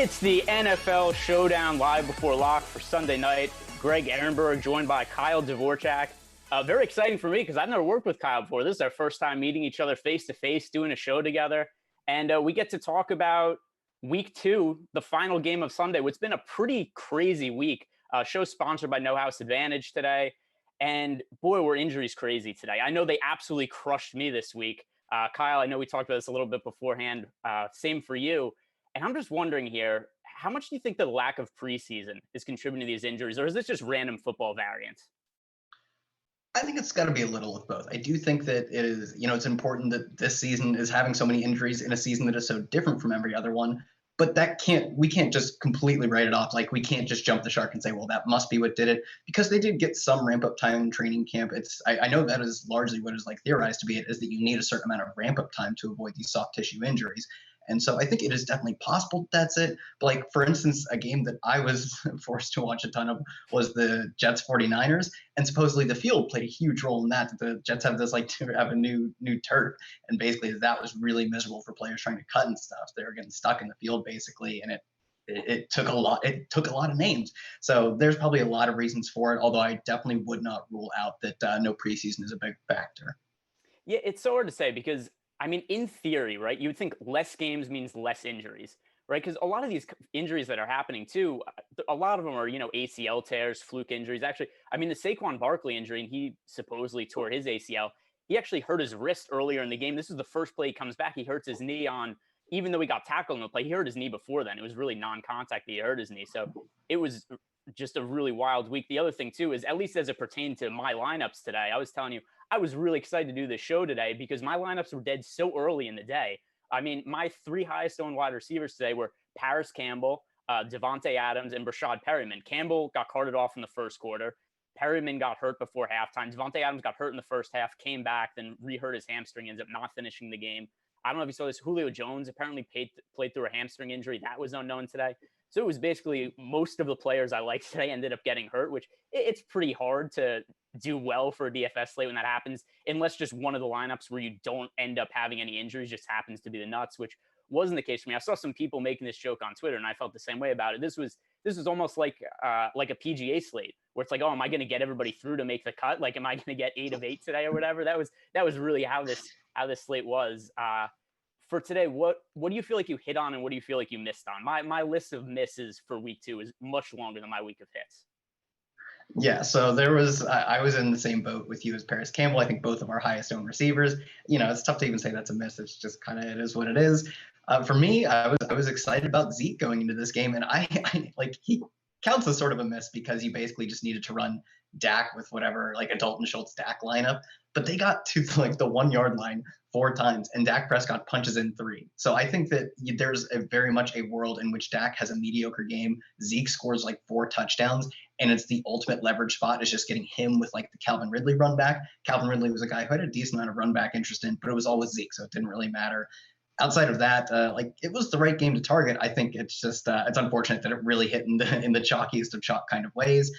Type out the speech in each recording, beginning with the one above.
It's the NFL Showdown live before lock for Sunday night. Greg Ehrenberg joined by Kyle Dvorchak. Very exciting for me because I've never worked with Kyle before. This is our first time meeting each other face-to-face, doing a show together. And we get to talk about week 2, the final game of Sunday, which has been a pretty crazy week. Show sponsored by No House Advantage today. And boy, were injuries crazy today. I know they absolutely crushed me this week. Kyle, I know we talked about this a little bit beforehand. Same for you. And I'm just wondering here, how much do you think the lack of preseason is contributing to these injuries, or is this just random football variance? I think it's got to be a little of both. I do think that it is, it's important that this season is having so many injuries in a season that is so different from every other one. But we can't just completely write it off. Like, we can't just jump the shark and say, well, that must be what did it, because they did get some ramp up time in training camp. I know that is largely what is like theorized to be it, is that you need a certain amount of ramp up time to avoid these soft tissue injuries. And so I think it is definitely possible that's it. But like, for instance, a game that I was forced to watch a ton of was the Jets 49ers. And supposedly the field played a huge role in that the Jets have this, to have a new turf. And basically that was really miserable for players trying to cut and stuff. They were getting stuck in the field basically. And it took a lot of names. So there's probably a lot of reasons for it, although I definitely would not rule out that no preseason is a big factor. Yeah, it's so hard to say because, I mean, in theory, right, you would think less games means less injuries, right? Because a lot of these injuries that are happening too, a lot of them are, ACL tears, fluke injuries. Actually, I mean, the Saquon Barkley injury, and he supposedly tore his ACL. He actually hurt his wrist earlier in the game. This is the first play he comes back. He hurts his knee on, even though he got tackled in the play, he hurt his knee before then. It was really non-contact that he hurt his knee. So it was just a really wild week. The other thing too is, at least as it pertained to my lineups today, I was telling you, I was really excited to do this show today because my lineups were dead so early in the day. I mean, my 3 highest owned wide receivers today were Paris Campbell, Devontae Adams, and Brashad Perryman. Campbell got carted off in the first quarter. Perryman got hurt before halftime. Devontae Adams got hurt in the first half, came back, then re-hurt his hamstring, ends up not finishing the game. I don't know if you saw this. Julio Jones apparently played through a hamstring injury. That was unknown today. So it was basically most of the players I liked today ended up getting hurt, which it's pretty hard to do well for a DFS slate when that happens, unless just one of the lineups where you don't end up having any injuries just happens to be the nuts, which wasn't the case for me. I saw some people making this joke on Twitter, and I felt the same way about it. This was almost like a PGA slate where it's like, oh, am I going to get everybody through to make the cut? Like, am I going to get 8 of 8 today or whatever? That was really how this slate was. For today, what do you feel like you hit on and what do you feel like you missed on? My list of misses for week 2 is much longer than my week of hits. Yeah, so I was in the same boat with you as Paris Campbell. I think both of our highest owned receivers. It's tough to even say that's a miss. It's just kind of, it is what it is. For me, I was excited about Zeke going into this game, and I he counts as sort of a miss because you basically just needed to run Dak with whatever, like a Dalton Schultz Dak lineup. But they got to the 1 yard line 4 times, and Dak Prescott punches in 3. So I think that there's very much a world in which Dak has a mediocre game. Zeke scores 4 touchdowns, and it's the ultimate leverage spot is just getting him with the Calvin Ridley run back. Calvin Ridley was a guy who had a decent amount of run back interest in, but it was always Zeke, so it didn't really matter. Outside of that, it was the right game to target. I think it's just it's unfortunate that it really hit in the chalkiest of chalk kind of ways.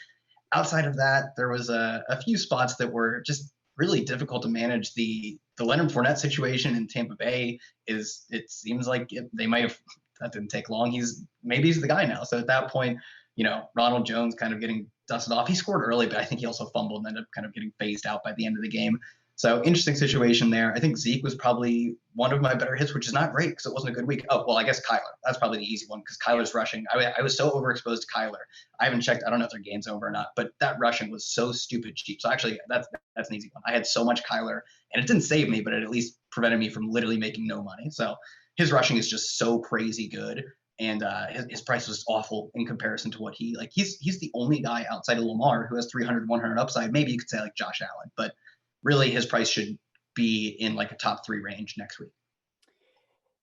Outside of that, there was a few spots that were just really difficult to manage. The Leonard Fournette situation in Tampa Bay it seems like they might have, that didn't take long. Maybe he's the guy now. So at that point, Ronald Jones kind of getting dusted off. He scored early, but I think he also fumbled and ended up kind of getting phased out by the end of the game. So interesting situation there. I think Zeke was probably one of my better hits, which is not great because it wasn't a good week. Oh, well, I guess Kyler. That's probably the easy one because Kyler's rushing. I was so overexposed to Kyler. I haven't checked. I don't know if their game's over or not, but that rushing was so stupid cheap. So actually, that's an easy one. I had so much Kyler, and it didn't save me, but it at least prevented me from literally making no money. So his rushing is just so crazy good. And his price was awful in comparison to what he's the only guy outside of Lamar who has 300, 100 upside. Maybe you could say Josh Allen, but really his price should be in a top 3 range next week.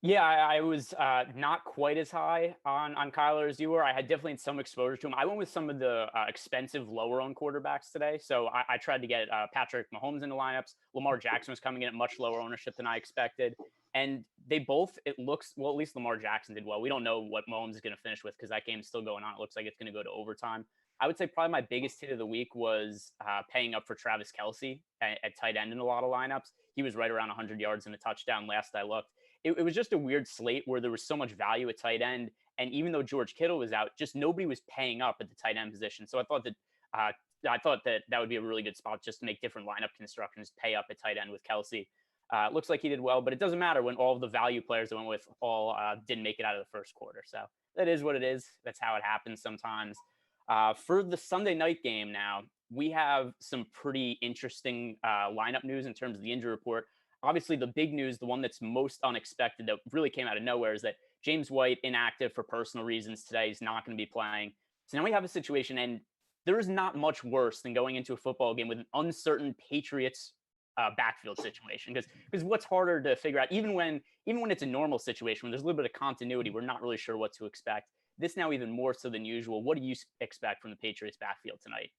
Yeah, I was not quite as high on Kyler as you were. I had definitely some exposure to him. I went with some of the expensive lower-owned quarterbacks today. So I tried to get Patrick Mahomes into lineups. Lamar Jackson was coming in at much lower ownership than I expected. And they both, at least Lamar Jackson did well. We don't know what Mahomes is going to finish with because that game's still going on. It looks like it's going to go to overtime. I would say probably my biggest hit of the week was paying up for Travis Kelce at tight end in a lot of lineups. He was right around 100 yards and a touchdown last I looked. it was just a weird slate where there was so much value at tight end. And even though George Kittle was out, just nobody was paying up at the tight end position. So I thought that that would be a really good spot just to make different lineup constructions, pay up at tight end with Kelsey. Looks like he did well, but it doesn't matter when all of the value players that went with all didn't make it out of the first quarter. So that is what it is. That's how it happens sometimes. For the Sunday night game now, we have some pretty interesting lineup news in terms of the injury report. Obviously, the big news, the one that's most unexpected that really came out of nowhere, is that James White, inactive for personal reasons today, is not going to be playing. So now we have a situation, and there is not much worse than going into a football game with an uncertain Patriots backfield situation. Because what's harder to figure out, even when it's a normal situation, when there's a little bit of continuity, we're not really sure what to expect. This now even more so than usual. What do you expect from the Patriots backfield tonight?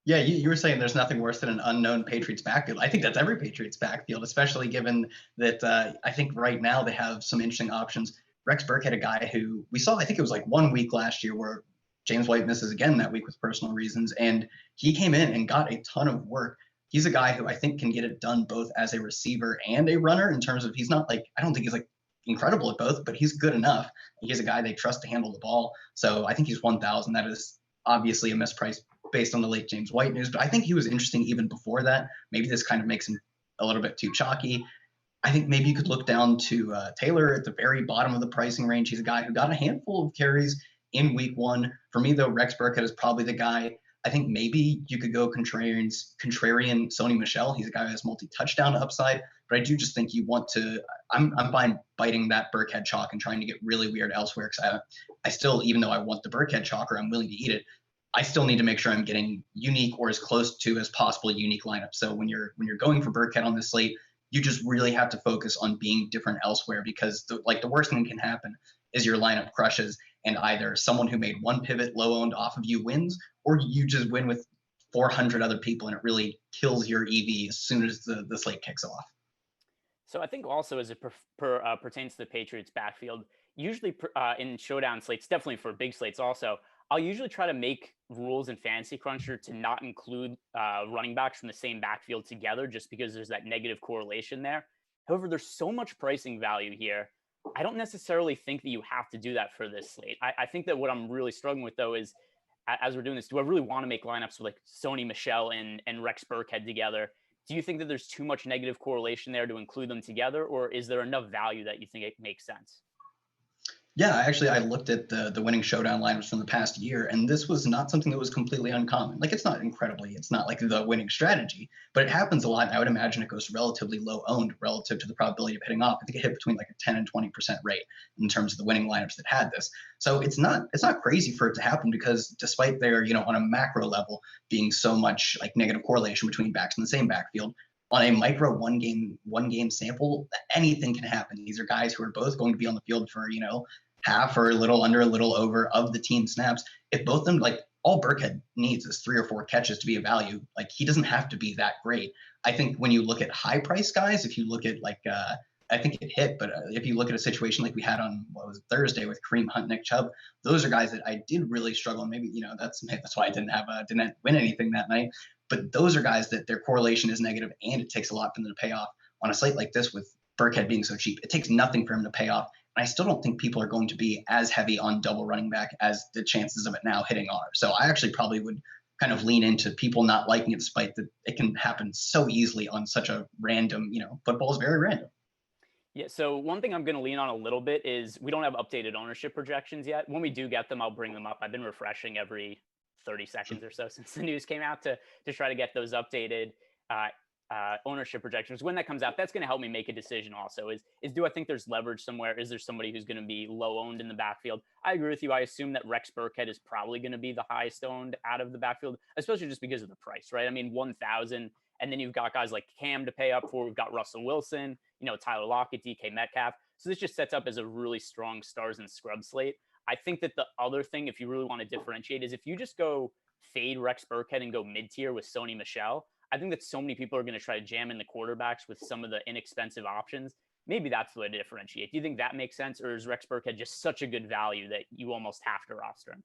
Yeah, you were saying there's nothing worse than an unknown Patriots backfield. I think that's every Patriots backfield, especially given that I think right now they have some interesting options. Rex Burkhead, a guy who we saw, I think it was like 1 week last year where James White misses again that week with personal reasons, and he came in and got a ton of work. He's a guy who I think can get it done both as a receiver and a runner in terms of he's not like, I don't think he's like incredible at both, but he's good enough. He's a guy they trust to handle the ball. So I think he's 1,000. That is obviously a misprice based on the late James White news, but I think he was interesting even before that. Maybe this kind of makes him a little bit too chalky. I think maybe you could look down to Taylor at the very bottom of the pricing range. He's a guy who got a handful of carries in week 1. For me, though, Rex Burkhead is probably the guy. I think maybe you could go contrarian Sony Michel. He's a guy who has multi-touchdown upside, but I do just think you want to. I'm fine biting that Burkhead chalk and trying to get really weird elsewhere because I still, even though I want the Burkhead chalk or I'm willing to eat it, I still need to make sure I'm getting unique or as close to as possible unique lineup. So when you're going for Burkhead on this slate, you just really have to focus on being different elsewhere because the worst thing that can happen is your lineup crushes and either someone who made one pivot low owned off of you wins, or you just win with 400 other people and it really kills your EV as soon as the slate kicks off. So I think also as it pertains to the Patriots backfield, usually in showdown slates, definitely for big slates also, I'll usually try to make rules in Fantasy Cruncher to not include running backs from the same backfield together just because there's that negative correlation there. However, there's so much pricing value here. I don't necessarily think that you have to do that for this slate. I think that what I'm really struggling with, though, is as we're doing this, do I really want to make lineups with like Sony Michel and Rex Burkhead together? Do you think that there's too much negative correlation there to include them together, or is there enough value that you think it makes sense? Yeah, actually, I looked at the winning showdown lineups from the past year, and this was not something that was completely uncommon. Like, it's not like the winning strategy, but it happens a lot. And I would imagine it goes relatively low owned relative to the probability of hitting off. I think it hit between like a 10 and 20% rate in terms of the winning lineups that had this. So it's not crazy for it to happen because despite there, on a macro level being so much like negative correlation between backs in the same backfield, on a micro one game sample, anything can happen. These are guys who are both going to be on the field for, half or a little under, a little over of the team snaps. If both of them, like all Burkhead needs is 3 or 4 catches to be a value. Like he doesn't have to be that great. I think when you look at high price guys, if you look at like, I think it hit, but if you look at a situation like we had on Thursday with Kareem Hunt, Nick Chubb, those are guys that I did really struggle. And maybe, that's why I didn't win anything that night. But those are guys that their correlation is negative and it takes a lot for them to pay off. On a slate like this with Burkhead being so cheap, it takes nothing for him to pay off. And I still don't think people are going to be as heavy on double running back as the chances of it now hitting are. So I actually probably would kind of lean into people not liking it, despite that it can happen so easily on such a random, football is very random. Yeah, so one thing I'm going to lean on a little bit is we don't have updated ownership projections yet. When we do get them, I'll bring them up. I've been refreshing every 30 seconds or so since the news came out to try to get those updated ownership projections. When that comes out, that's going to help me make a decision also is do I think there's leverage somewhere? Is there somebody who's going to be low owned in the backfield? I agree with you. I assume that Rex Burkhead is probably going to be the highest owned out of the backfield, especially just because of the price, right? I mean, 1,000, and then you've got guys like Cam to pay up for. We've got Russell Wilson, Tyler Lockett, DK Metcalf. So this just sets up as a really strong stars and scrub slate. I think that the other thing, if you really want to differentiate, is if you just go fade Rex Burkhead and go mid-tier with Sony Michel, I think that so many people are going to try to jam in the quarterbacks with some of the inexpensive options. Maybe that's the way to differentiate. Do you think that makes sense? Or is Rex Burkhead just such a good value that you almost have to roster him?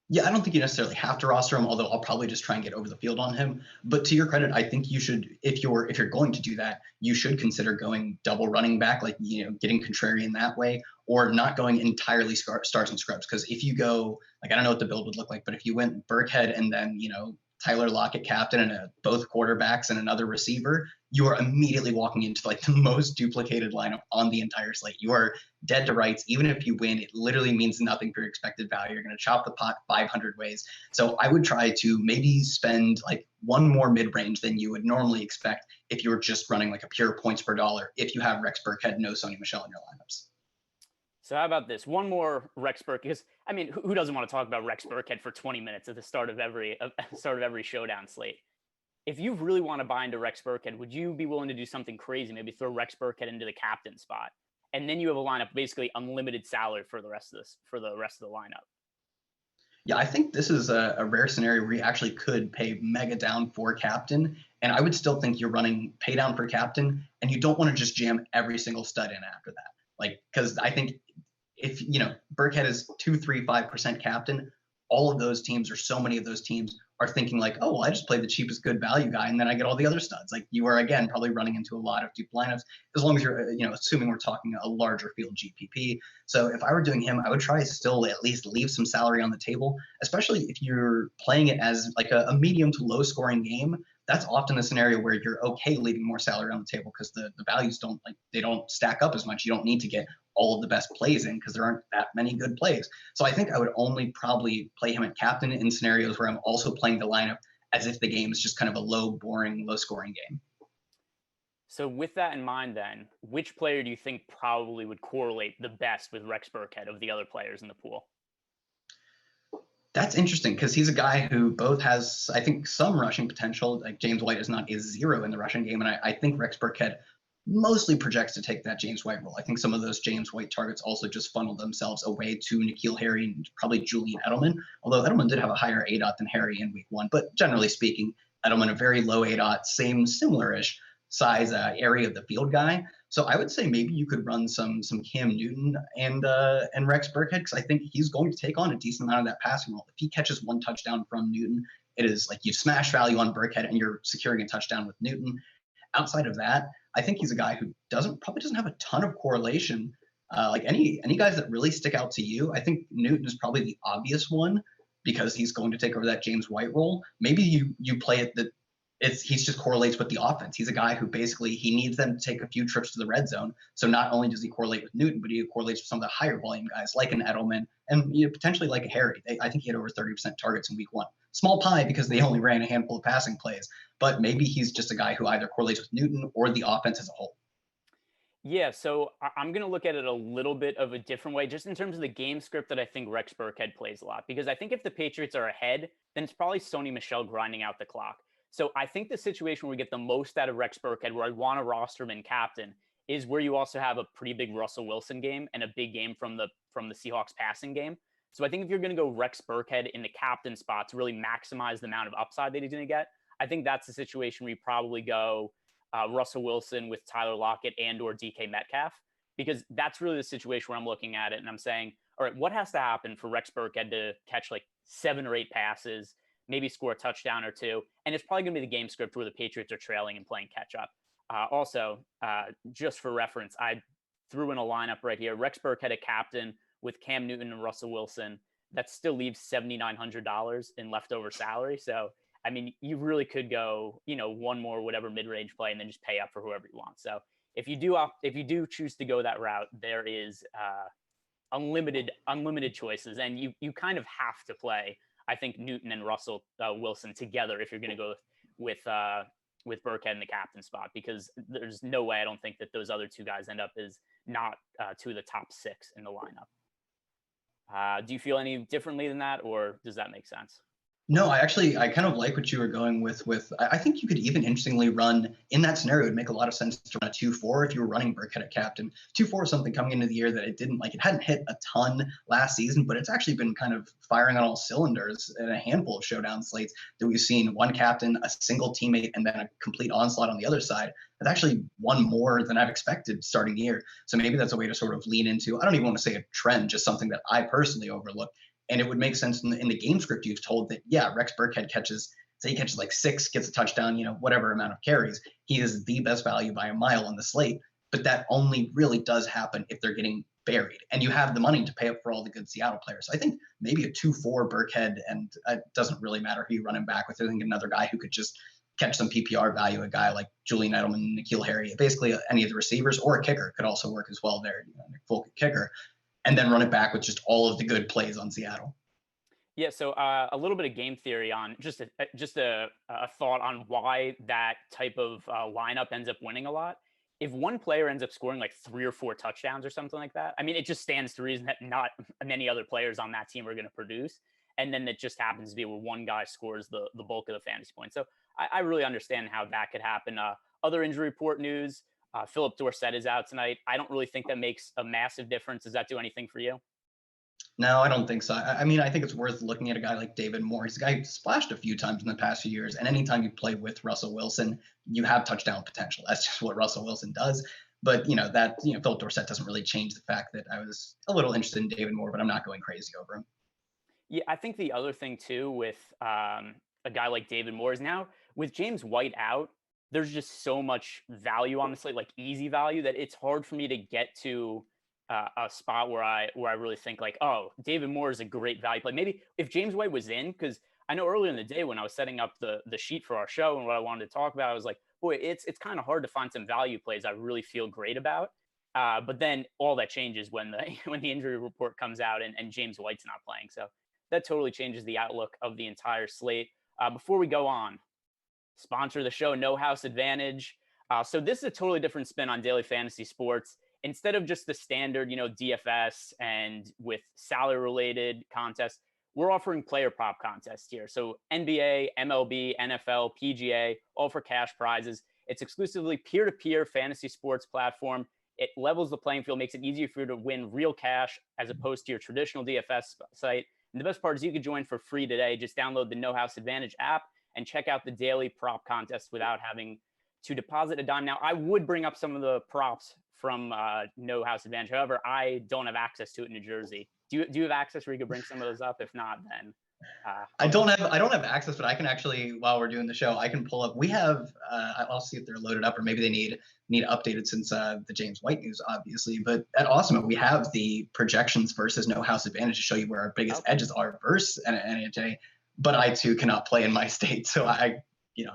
Yeah, I don't think you necessarily have to roster him, although I'll probably just try and get over the field on him. But to your credit, I think you should, if you're going to do that, you should consider going double running back, like getting contrarian that way, or not going entirely stars and scrubs. Because if you go, like, I don't know what the build would look like, but if you went Burkhead and then Tyler Lockett captain and both quarterbacks and another receiver, you are immediately walking into like the most duplicated lineup on the entire slate. You are dead to rights. Even if you win, it literally means nothing for your expected value. You're going to chop the pot 500 ways. So I would try to maybe spend like one more mid-range than you would normally expect if you were just running like a pure points per dollar, if you have Rex Burkhead, no Sony Michel in your lineups. So how about this? One more Rex Burkhead, because I mean, who doesn't want to talk about Rex Burkhead for 20 minutes at the start of every showdown slate? If you really want to buy into Rex Burkhead, would you be willing to do something crazy? Maybe throw Rex Burkhead into the captain spot, and then you have a lineup basically unlimited salary for the rest of the lineup. Yeah, I think this is a rare scenario where you actually could pay mega down for captain. And I would still think you're running pay down for captain, and you don't want to just jam every single stud in after that. Like, because I think if Burkhead is 2, 3, 5% captain, all of those teams, or so many of those teams, are thinking like, oh, well, I just played the cheapest good value guy, and then I get all the other studs. Like, you are again probably running into a lot of dupe lineups, as long as you're assuming we're talking a larger field GPP. So if I were doing him, I would try to still at least leave some salary on the table, especially if you're playing it as like a medium to low scoring game. That's often a scenario where you're okay leaving more salary on the table because the values don't stack up as much. You don't need to get all of the best plays in because there aren't that many good plays. So I think I would only probably play him at captain in scenarios where I'm also playing the lineup as if the game is just kind of a low, boring, low scoring game. So with that in mind, then, which player do you think probably would correlate the best with Rex Burkhead of the other players in the pool? That's interesting because he's a guy who both has, I think, some rushing potential. Like James White is not a zero in the rushing game, and I think Rex Burkhead mostly projects to take that James White role. I think some of those James White targets also just funneled themselves away to N'Keal Harry and probably Julian Edelman, although Edelman did have a higher ADOT than Harry in week one. But generally speaking, Edelman a very low ADOT, similar-ish size area of the field guy. So I would say maybe you could run some Cam Newton and Rex Burkhead, because I think he's going to take on a decent amount of that passing role. If he catches one touchdown from Newton, it is like you smash value on Burkhead and you're securing a touchdown with Newton. Outside of that, I think he's a guy who probably doesn't have a ton of correlation. Like any guys that really stick out to you, I think Newton is probably the obvious one because he's going to take over that James White role. Maybe you play it that he just correlates with the offense. He's a guy who basically he needs them to take a few trips to the red zone. So not only does he correlate with Newton, but he correlates with some of the higher volume guys like an Edelman and potentially like a Harry. I think he had over 30% targets in week one. Small pie because they only ran a handful of passing plays, but maybe he's just a guy who either correlates with Newton or the offense as a whole. Yeah, so I'm going to look at it a little bit of a different way, just in terms of the game script that I think Rex Burkhead plays a lot. Because I think if the Patriots are ahead, then it's probably Sony Michel grinding out the clock. So I think the situation where we get the most out of Rex Burkhead, where I want to roster him in captain, is where you also have a pretty big Russell Wilson game and a big game from the Seahawks passing game. So I think if you're going to go Rex Burkhead in the captain spot to really maximize the amount of upside that he's going to get, I think that's the situation where you probably go Russell Wilson with Tyler Lockett and or DK Metcalf, because that's really the situation where I'm looking at it and I'm saying, all right, what has to happen for Rex Burkhead to catch like 7 or 8 passes, maybe score a touchdown or two? And it's probably going to be the game script where the Patriots are trailing and playing catch up. Also, just for reference, I threw in a lineup right here. Rex Burkhead a captain with Cam Newton and Russell Wilson. That still leaves $7,900 in leftover salary. So, I mean, you really could go, one more whatever mid-range play and then just pay up for whoever you want. So if you do choose to go that route, there is unlimited choices, and you kind of have to play, I think, Newton and Russell Wilson together if you're going to go with Burkhead in the captain spot, because there's no way I don't think that those other two guys end up as not two of the top 6 in the lineup. Do you feel any differently than that, or does that make sense? No, I kind of like what you were going with. I think you could even interestingly run in that scenario. It would make a lot of sense to run a 2-4 if you were running Burkhead at captain. 2-4 is something coming into the year that it hadn't hit a ton last season, but it's actually been kind of firing on all cylinders in a handful of showdown slates that we've seen. One captain, a single teammate, and then a complete onslaught on the other side. It's actually won more than I've expected starting the year. So maybe that's a way to sort of lean into, I don't even want to say a trend, just something that I personally overlook. And it would make sense in the game script you've told that, yeah, Rex Burkhead catches, say he catches like 6, gets a touchdown, whatever amount of carries. He is the best value by a mile on the slate. But that only really does happen if they're getting buried. And you have the money to pay up for all the good Seattle players. I think maybe a 2-4 Burkhead, and it doesn't really matter who you run him back with. I think another guy who could just catch some PPR value, a guy like Julian Edelman, N'Keal Harry, basically any of the receivers, or a kicker could also work as well there, Nick Folk kicker, and then run it back with just all of the good plays on Seattle. Yeah, so a little bit of game theory on just a thought on why that type of lineup ends up winning a lot. If one player ends up scoring like 3 or 4 touchdowns or something like that, I mean, it just stands to reason that not many other players on that team are going to produce. And then it just happens to be where one guy scores the bulk of the fantasy points. So I really understand how that could happen. Other injury report news, Philip Dorsett is out tonight. I don't really think that makes a massive difference. Does that do anything for you? No, I don't think so. I mean, I think it's worth looking at a guy like David Moore. He's a guy who splashed a few times in the past few years. And anytime you play with Russell Wilson, you have touchdown potential. That's just what Russell Wilson does. But, Philip Dorsett doesn't really change the fact that I was a little interested in David Moore, but I'm not going crazy over him. Yeah, I think the other thing, too, with a guy like David Moore is now with James White out, there's just so much value on the slate, like easy value, that it's hard for me to get to a spot where I really think like, oh, David Moore is a great value play. Maybe if James White was in, because I know earlier in the day when I was setting up the sheet for our show and what I wanted to talk about, I was like, boy, it's kind of hard to find some value plays I really feel great about. But then all that changes when the injury report comes out and James White's not playing. So that totally changes the outlook of the entire slate. Before we go on, sponsor of the show, No House Advantage. So this is a totally different spin on daily fantasy sports. Instead of just the standard, DFS and with salary related contests, we're offering player prop contests here. So NBA, MLB, NFL, PGA, all for cash prizes. It's exclusively peer-to-peer fantasy sports platform. It levels the playing field, makes it easier for you to win real cash as opposed to your traditional DFS site. And the best part is you can join for free today. Just download the No House Advantage app and check out the daily prop contest without having to deposit a dime. Now, I would bring up some of the props from No House Advantage. However, I don't have access to it in New Jersey. Do you have access where you could bring some of those up? If not, then I don't have access, but I can actually, while we're doing the show, I can pull up. We have I'll see if they're loaded up or maybe they need updated since the James White news, obviously. But at Awesemo, we have the projections versus No House Advantage to show you where our biggest edges are versus NHA. But I too cannot play in my state, so I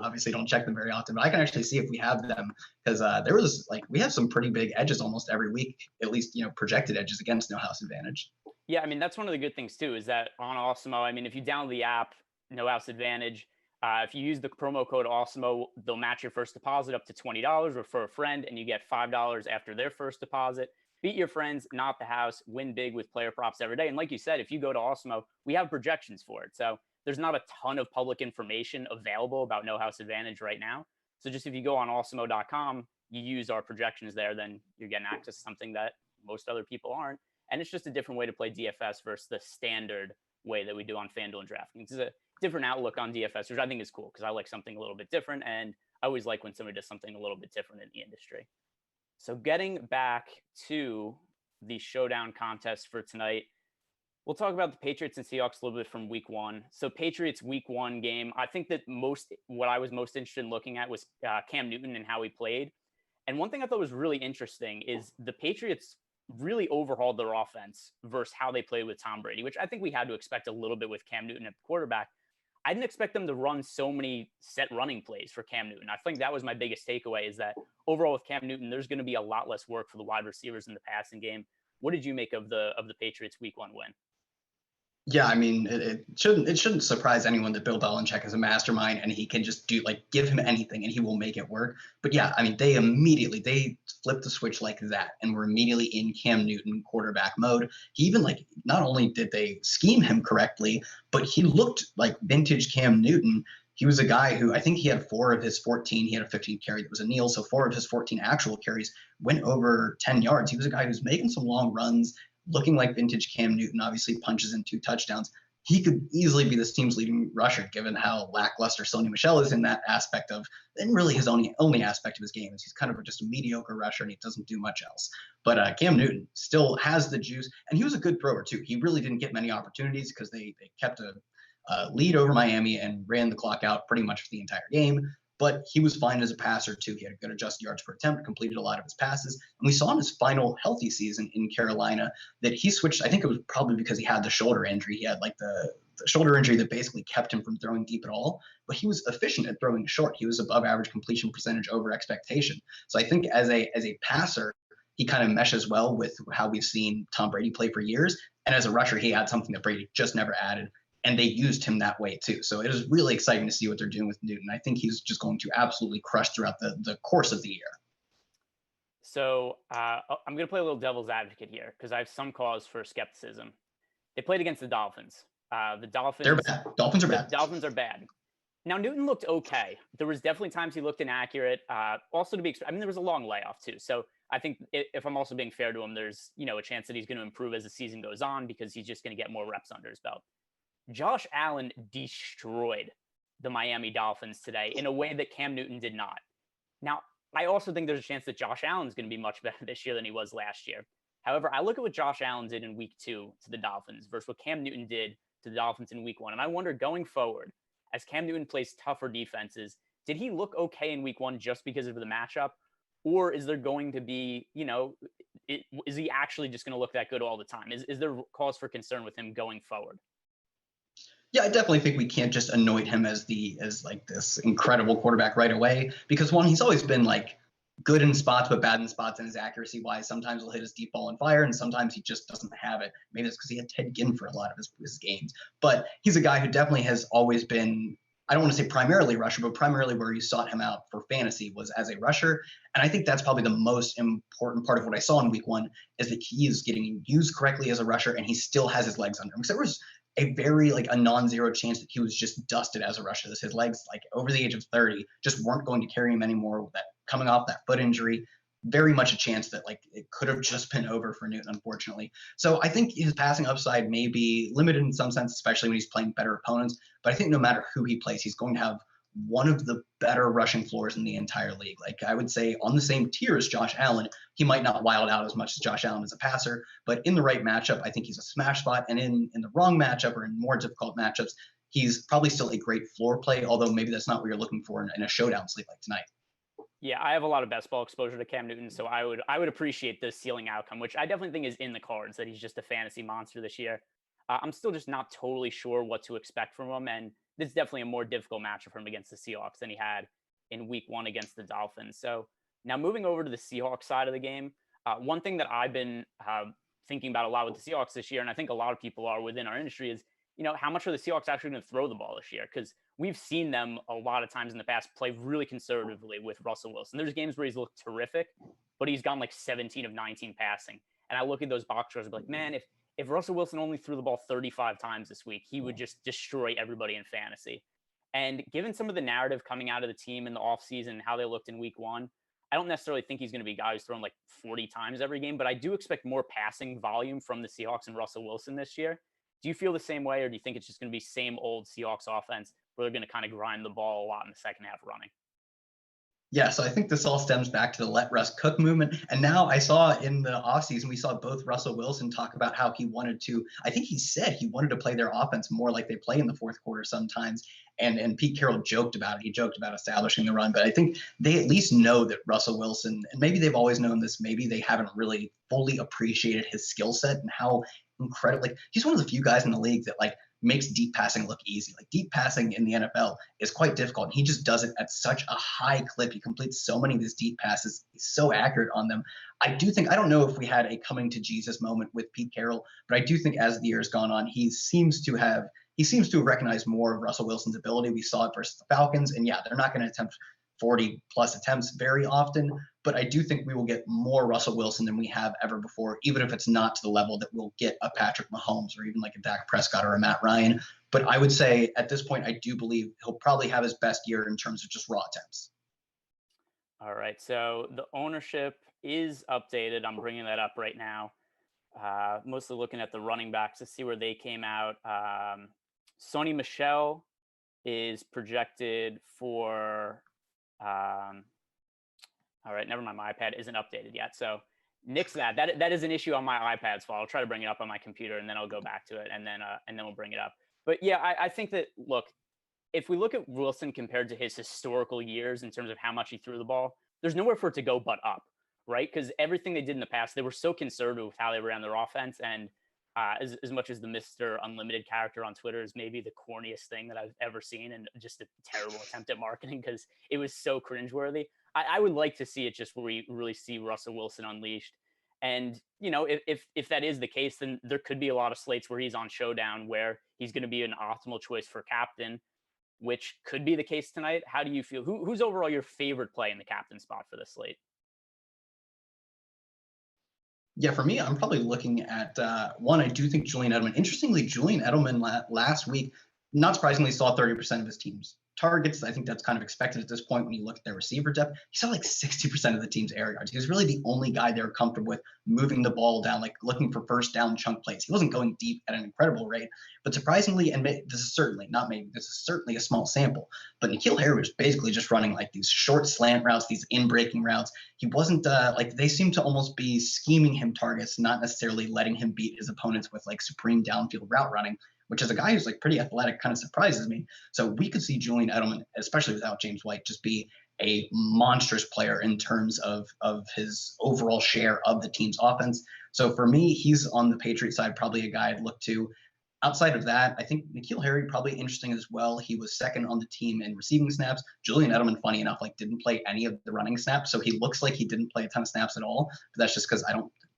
obviously don't check them very often, but I can actually see if we have them because we have some pretty big edges almost every week, at least, projected edges against No House Advantage. Yeah, I mean, that's one of the good things too, is that on Awesemo, I mean, if you download the app, No House Advantage, if you use the promo code Awesemo, they'll match your first deposit up to $20, refer a friend, and you get $5 after their first deposit. Beat your friends, not the house, win big with player props every day. And like you said, if you go to Awesemo, we have projections for it. So there's not a ton of public information available about No House Advantage right now. So just if you go on awesemo.com, you use our projections there, then you're getting access to something that most other people aren't. And it's just a different way to play DFS versus the standard way that we do on FanDuel and DraftKings. It's a different outlook on DFS, which I think is cool because I like something a little bit different. And I always like when somebody does something a little bit different in the industry. So getting back to the showdown contest for tonight, we'll talk about the Patriots and Seahawks a little bit from week 1. So Patriots week 1 game, I think that what I was most interested in looking at was Cam Newton and how he played. And one thing I thought was really interesting is the Patriots really overhauled their offense versus how they played with Tom Brady, which I think we had to expect a little bit with Cam Newton at quarterback. I didn't expect them to run so many set running plays for Cam Newton. I think that was my biggest takeaway, is that overall with Cam Newton, there's going to be a lot less work for the wide receivers in the passing game. What did you make of the Patriots week 1 win? Yeah, I mean, it shouldn't surprise anyone that Bill Belichick is a mastermind and he can just give him anything and he will make it work. But yeah, I mean, they flipped the switch like that and were immediately in Cam Newton quarterback mode. He even not only did they scheme him correctly, but he looked like vintage Cam Newton. He was a guy who I think he had 4 of his 14. He had a 15 carry that was a kneel. So 4 of his 14 actual carries went over 10 yards. He was a guy who's making some long runs, looking like vintage Cam Newton, obviously punches in 2 touchdowns. he could easily be this team's leading rusher, given how lackluster Sony Michel is in that aspect of, and really his only aspect of his game is he's kind of just a mediocre rusher and he doesn't do much else. But Cam Newton still has the juice, and he was a good thrower too. He really didn't get many opportunities because they kept a lead over Miami and ran the clock out pretty much for the entire game. But he was fine as a passer too. He had good adjusted yards per attempt, completed a lot of his passes. And we saw in his final healthy season in Carolina that he switched. I think it was probably because he had the shoulder injury. He had like the shoulder injury that basically kept him from throwing deep at all. But he was efficient at throwing short. He was above average completion percentage over expectation. So I think as a passer, he kind of meshes well with how we've seen Tom Brady play for years. And as a rusher, he had something that Brady just never added. And they used him that way too. So it is really exciting to see what they're doing with Newton. I think he's just going to absolutely crush throughout the course of the year. So I'm going to play a little devil's advocate here because I have some cause for skepticism. They played against the Dolphins. The Dolphins. They're bad. Dolphins are bad. Dolphins are bad. Now, Newton looked okay. There was definitely times he looked inaccurate. Also to be, I mean, there was a long layoff too. So I think if I'm also being fair to him, there's, a chance that he's going to improve as the season goes on because he's just going to get more reps under his belt. Josh Allen destroyed the Miami Dolphins today in a way that Cam Newton did not. Now, I also think there's a chance that Josh Allen's going to be much better this year than he was last year. However, I look at what Josh Allen did in week 2 to the Dolphins versus what Cam Newton did to the Dolphins in week 1. And I wonder going forward, as Cam Newton plays tougher defenses, did he look okay in week 1 just because of the matchup? Or is there going to be, is he actually just going to look that good all the time? Is there cause for concern with him going forward? Yeah, I definitely think we can't just anoint him as like this incredible quarterback right away because one, he's always been like good in spots but bad in spots in his accuracy wise. Sometimes he'll hit his deep ball and fire, and sometimes he just doesn't have it. Maybe it's because he had Ted Ginn for a lot of his games. But he's a guy who definitely has always been, I don't want to say primarily rusher, but primarily where you sought him out for fantasy was as a rusher. And I think that's probably the most important part of what I saw in week 1 is that he is getting used correctly as a rusher and he still has his legs under him. Because there was a very a non-zero chance that he was just dusted as a rusher. That his legs, over the age of 30, just weren't going to carry him anymore. That coming off that foot injury, very much a chance that it could have just been over for Newton, unfortunately. So I think his passing upside may be limited in some sense, especially when he's playing better opponents. But I think no matter who he plays, he's going to have one of the better rushing floors in the entire league. I would say on the same tier as Josh Allen, he might not wild out as much as Josh Allen as a passer, but in the right matchup, I think he's a smash spot. And in the wrong matchup or in more difficult matchups, he's probably still a great floor play, although maybe that's not what you're looking for in a showdown slate like tonight. Yeah, I have a lot of best ball exposure to Cam Newton, so I would appreciate this ceiling outcome, which I definitely think is in the cards, that he's just a fantasy monster this year. I'm still just not totally sure what to expect from him, and this is definitely a more difficult matchup for him against the Seahawks than he had in week 1 against the Dolphins. So now moving over to the Seahawks side of the game, one thing that I've been thinking about a lot with the Seahawks this year, and I think a lot of people are within our industry, is how much are the Seahawks actually going to throw the ball this year? Because we've seen them a lot of times in the past play really conservatively with Russell Wilson. There's games where he's looked terrific, but he's gone 17 of 19 passing. And I look at those box scores and be like, man, if Russell Wilson only threw the ball 35 times this week, he would just destroy everybody in fantasy. And given some of the narrative coming out of the team in the offseason and how they looked in week 1, I don't necessarily think he's going to be a guy who's thrown 40 times every game, but I do expect more passing volume from the Seahawks and Russell Wilson this year. Do you feel the same way, or do you think it's just going to be same old Seahawks offense where they're going to kind of grind the ball a lot in the second half running? Yeah, so I think this all stems back to the let Russ cook movement. And now I saw in the offseason, we saw both Russell Wilson talk about how he wanted to, I think he said he wanted to play their offense more like they play in the fourth quarter sometimes. And Pete Carroll joked about it. He joked about establishing the run. But I think they at least know that Russell Wilson, and maybe they've always known this, maybe they haven't really fully appreciated his skill set and how incredible, he's one of the few guys in the league that makes deep passing look easy. Deep passing in the NFL is quite difficult. And he just does it at such a high clip. He completes so many of his deep passes. He's so accurate on them. I don't know if we had a coming to Jesus moment with Pete Carroll, but I do think as the year has gone on, he seems to have recognized more of Russell Wilson's ability. We saw it versus the Falcons. And yeah, they're not going to attempt 40 plus attempts very often, but I do think we will get more Russell Wilson than we have ever before, even if it's not to the level that we'll get a Patrick Mahomes or even a Dak Prescott or a Matt Ryan. But I would say at this point, I do believe he'll probably have his best year in terms of just raw attempts. All right. So the ownership is updated. I'm bringing that up right now. Mostly looking at the running backs to see where they came out. Sony Michel is projected for, all right, never mind. My iPad isn't updated yet. So nix that. That is an issue on my iPad. So I'll try to bring it up on my computer and then I'll go back to it and then we'll bring it up. But yeah, I think that, look, if we look at Wilson compared to his historical years in terms of how much he threw the ball, there's nowhere for it to go but up, right? Because everything they did in the past, they were so conservative with how they ran their offense. And as much as the Mr. Unlimited character on Twitter is maybe the corniest thing that I've ever seen and just a terrible attempt at marketing because it was so cringeworthy, I would like to see it just where we really see Russell Wilson unleashed. And, you know, if that is the case, then there could be a lot of slates where he's on Showdown where he's going to be an optimal choice for captain, which could be the case tonight. How do you feel? Who's overall your favorite play in the captain spot for this slate? Yeah, for me, I'm probably looking at one. I do think Julian Edelman. Interestingly, Julian Edelman last week, not surprisingly, saw 30% of his team's targets. I think that's kind of expected at this point when you look at their receiver depth. He saw like 60% of the team's air yards. He was really the only guy they were comfortable with moving the ball down, like looking for first down chunk plays. He wasn't going deep at an incredible rate, but surprisingly, and this is certainly not maybe, this is certainly a small sample, but N'Keal Harry was basically just running like these short slant routes, these in-breaking routes. He wasn't like they seemed to almost be scheming him targets, not necessarily letting him beat his opponents with like supreme downfield route running, which is a guy who's like pretty athletic, kind of surprises me. So we could see Julian Edelman, especially without James White, just be a monstrous player in terms of his overall share of the team's offense. So for me, he's on the Patriots side, probably a guy I'd look to. Outside of that, I think N'Keal Harry probably interesting as well. He was second on the team in receiving snaps. Julian Edelman, funny enough, like didn't play any of the running snaps, so he looks like he didn't play a ton of snaps at all. But that's just because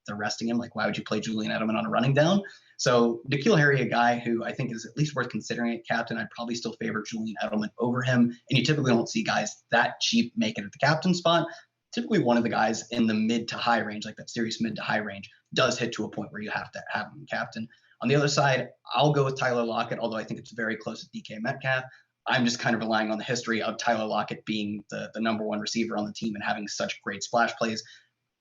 they're resting him. Like, why would you play Julian Edelman on a running down? So N'Keal Harry, a guy who I think is at least worth considering at captain. I'd probably still favor Julian Edelman over him. And you typically don't see guys that cheap make it at the captain spot. Typically one of the guys in the mid to high range, like that serious mid to high range, does hit to a point where you have to have him captain. On the other side, I'll go with Tyler Lockett, although I think it's very close to DK Metcalf. I'm just kind of relying on the history of Tyler Lockett being the number one receiver on the team and having such great splash plays.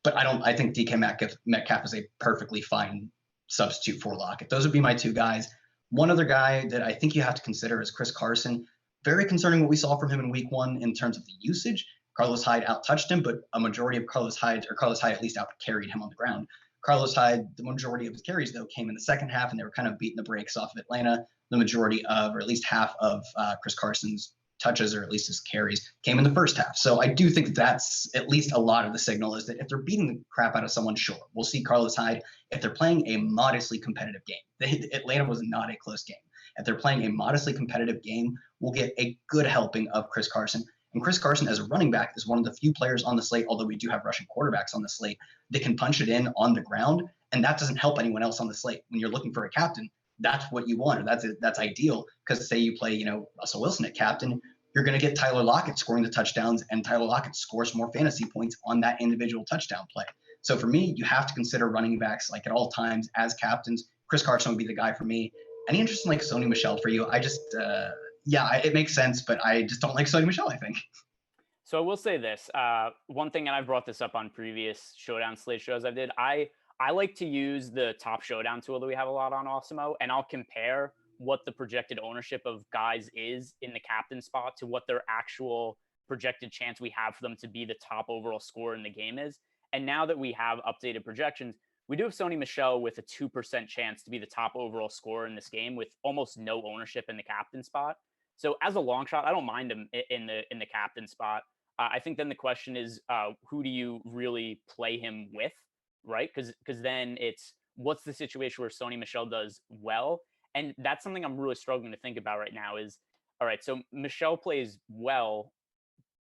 But I think DK Metcalf is a perfectly fine substitute for Lockett. Those would be my two guys. One other guy that I think you have to consider is Chris Carson. Very concerning what we saw from him in week one in terms of the usage. Carlos Hyde out-touched him, but a majority of Carlos Hyde at least out-carried him on the ground. Carlos Hyde, the majority of his carries, though, came in the second half, and they were kind of beating the brakes off of Atlanta. The majority of, or at least half of Chris Carson's touches, or at least his carries, came in the first half. So I do think that's at least a lot of the signal is that if they're beating the crap out of someone, sure, we'll see Carlos Hyde. If they're playing a modestly competitive game, Atlanta was not a close game. If they're playing a modestly competitive game, we'll get a good helping of Chris Carson. And Chris Carson, as a running back, is one of the few players on the slate, although we do have rushing quarterbacks on the slate, that can punch it in on the ground. And that doesn't help anyone else on the slate. When you're looking for a captain, that's what you want, or that's ideal. Because say you play, Russell Wilson at captain, you're going to get Tyler Lockett scoring the touchdowns, and Tyler Lockett scores more fantasy points on that individual touchdown play. So for me, you have to consider running backs like at all times as captains. Chris Carson would be the guy for me. Any interest in like Sony Michel for you? I just it makes sense, but I just don't like Sony Michel, I think. So I will say this. One thing, and I've brought this up on previous Showdown slate shows I did, I like to use the top Showdown tool that we have a lot on Awesemo, and I'll compare what the projected ownership of guys is in the captain spot to what their actual projected chance we have for them to be the top overall scorer in the game is. And now that we have updated projections, we do have Sony Michel with a 2% chance to be the top overall scorer in this game with almost no ownership in the captain spot. So as a long shot, I don't mind him in the captain spot. I think then the question is, who do you really play him with, right? Because then it's what's the situation where Sony Michel does well, and that's something I'm really struggling to think about right now. Is all right. So Michel plays well,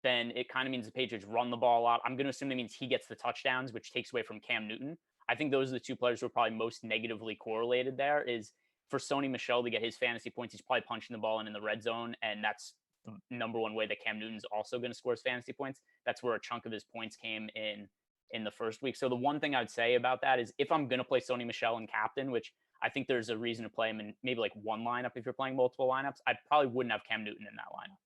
then it kind of means the Patriots run the ball a lot. I'm going to assume that means he gets the touchdowns, which takes away from Cam Newton. I think those are the two players who are probably most negatively correlated there. Is for Sony Michel to get his fantasy points, he's probably punching the ball in the red zone, and that's the number one way that Cam Newton's also going to score his fantasy points. That's where a chunk of his points came in the first week. So the one thing I'd say about that is if I'm going to play Sony Michel in captain, which I think there's a reason to play him in maybe like one lineup if you're playing multiple lineups, I probably wouldn't have Cam Newton in that lineup.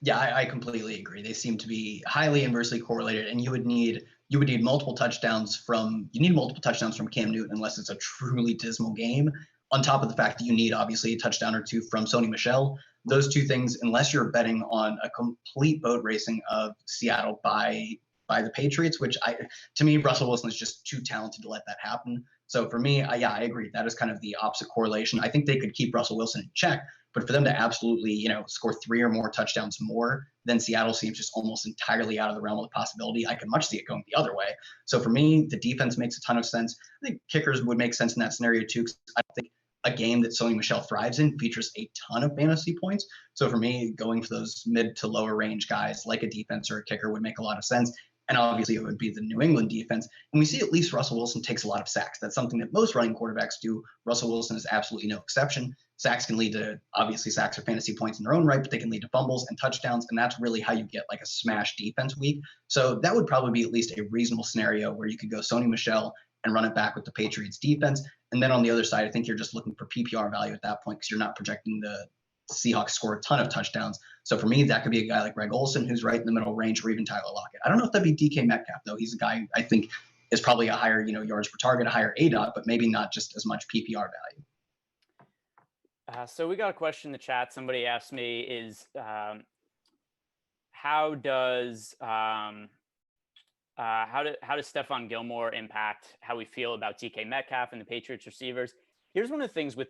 Yeah, I completely agree. They seem to be highly inversely correlated, and you would need you need multiple touchdowns from Cam Newton unless it's a truly dismal game. On top of the fact that you need obviously a touchdown or two from Sony Michel. Those two things, unless you're betting on a complete boat racing of Seattle by the Patriots, to me, Russell Wilson is just too talented to let that happen. So for me, I agree. That is kind of the opposite correlation. I think they could keep Russell Wilson in check, but for them to absolutely, score 3 or more touchdowns more than Seattle seems just almost entirely out of the realm of the possibility. I could much see it going the other way. So for me, the defense makes a ton of sense. I think kickers would make sense in that scenario too, because I think a game that Sony Michel thrives in features a ton of fantasy points. So for me, going for those mid to lower range guys like a defense or a kicker would make a lot of sense. And obviously, it would be the New England defense. And we see at least Russell Wilson takes a lot of sacks. That's something that most running quarterbacks do. Russell Wilson is absolutely no exception. Sacks can lead to, obviously, sacks are fantasy points in their own right, but they can lead to fumbles and touchdowns. And that's really how you get like a smash defense week. So that would probably be at least a reasonable scenario where you could go Sony Michel and run it back with the Patriots defense. And then on the other side, I think you're just looking for PPR value at that point because you're not projecting the Seahawks score a ton of touchdowns. So for me, that could be a guy like Greg Olsen, who's right in the middle range, or even Tyler Lockett. I don't know if that'd be DK Metcalf, though. He's a guy I think is probably a higher, yards per target, a higher ADOT, but maybe not just as much PPR value. So we got a question in the chat. Somebody asked me is how does Stephon Gilmore impact how we feel about DK Metcalf and the Patriots receivers? Here's one of the things with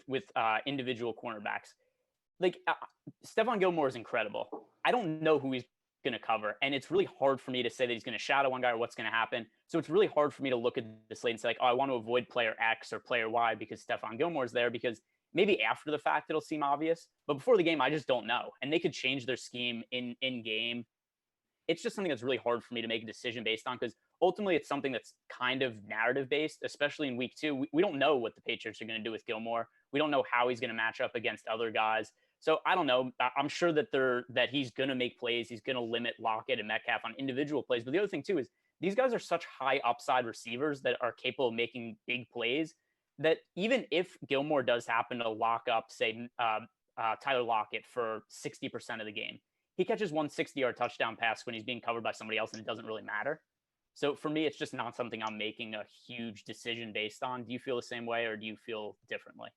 individual cornerbacks. Like Stephon Gilmore is incredible. I don't know who he's going to cover. And it's really hard for me to say that he's going to shadow one guy or what's going to happen. So it's really hard for me to look at the slate and say like, oh, I want to avoid player X or player Y because Stephon Gilmore is there, because maybe after the fact, it'll seem obvious, but before the game, I just don't know. And they could change their scheme in game. It's just something that's really hard for me to make a decision based on, because ultimately it's something that's kind of narrative based, especially in week 2. We don't know what the Patriots are going to do with Gilmore. We don't know how he's going to match up against other guys. So I don't know. I'm sure that he's going to make plays. He's going to limit Lockett and Metcalf on individual plays. But the other thing too is these guys are such high upside receivers that are capable of making big plays that even if Gilmore does happen to lock up, say, Tyler Lockett for 60% of the game, he catches one 60-yard touchdown pass when he's being covered by somebody else, and it doesn't really matter. So for me, it's just not something I'm making a huge decision based on. Do you feel the same way, or do you feel differently?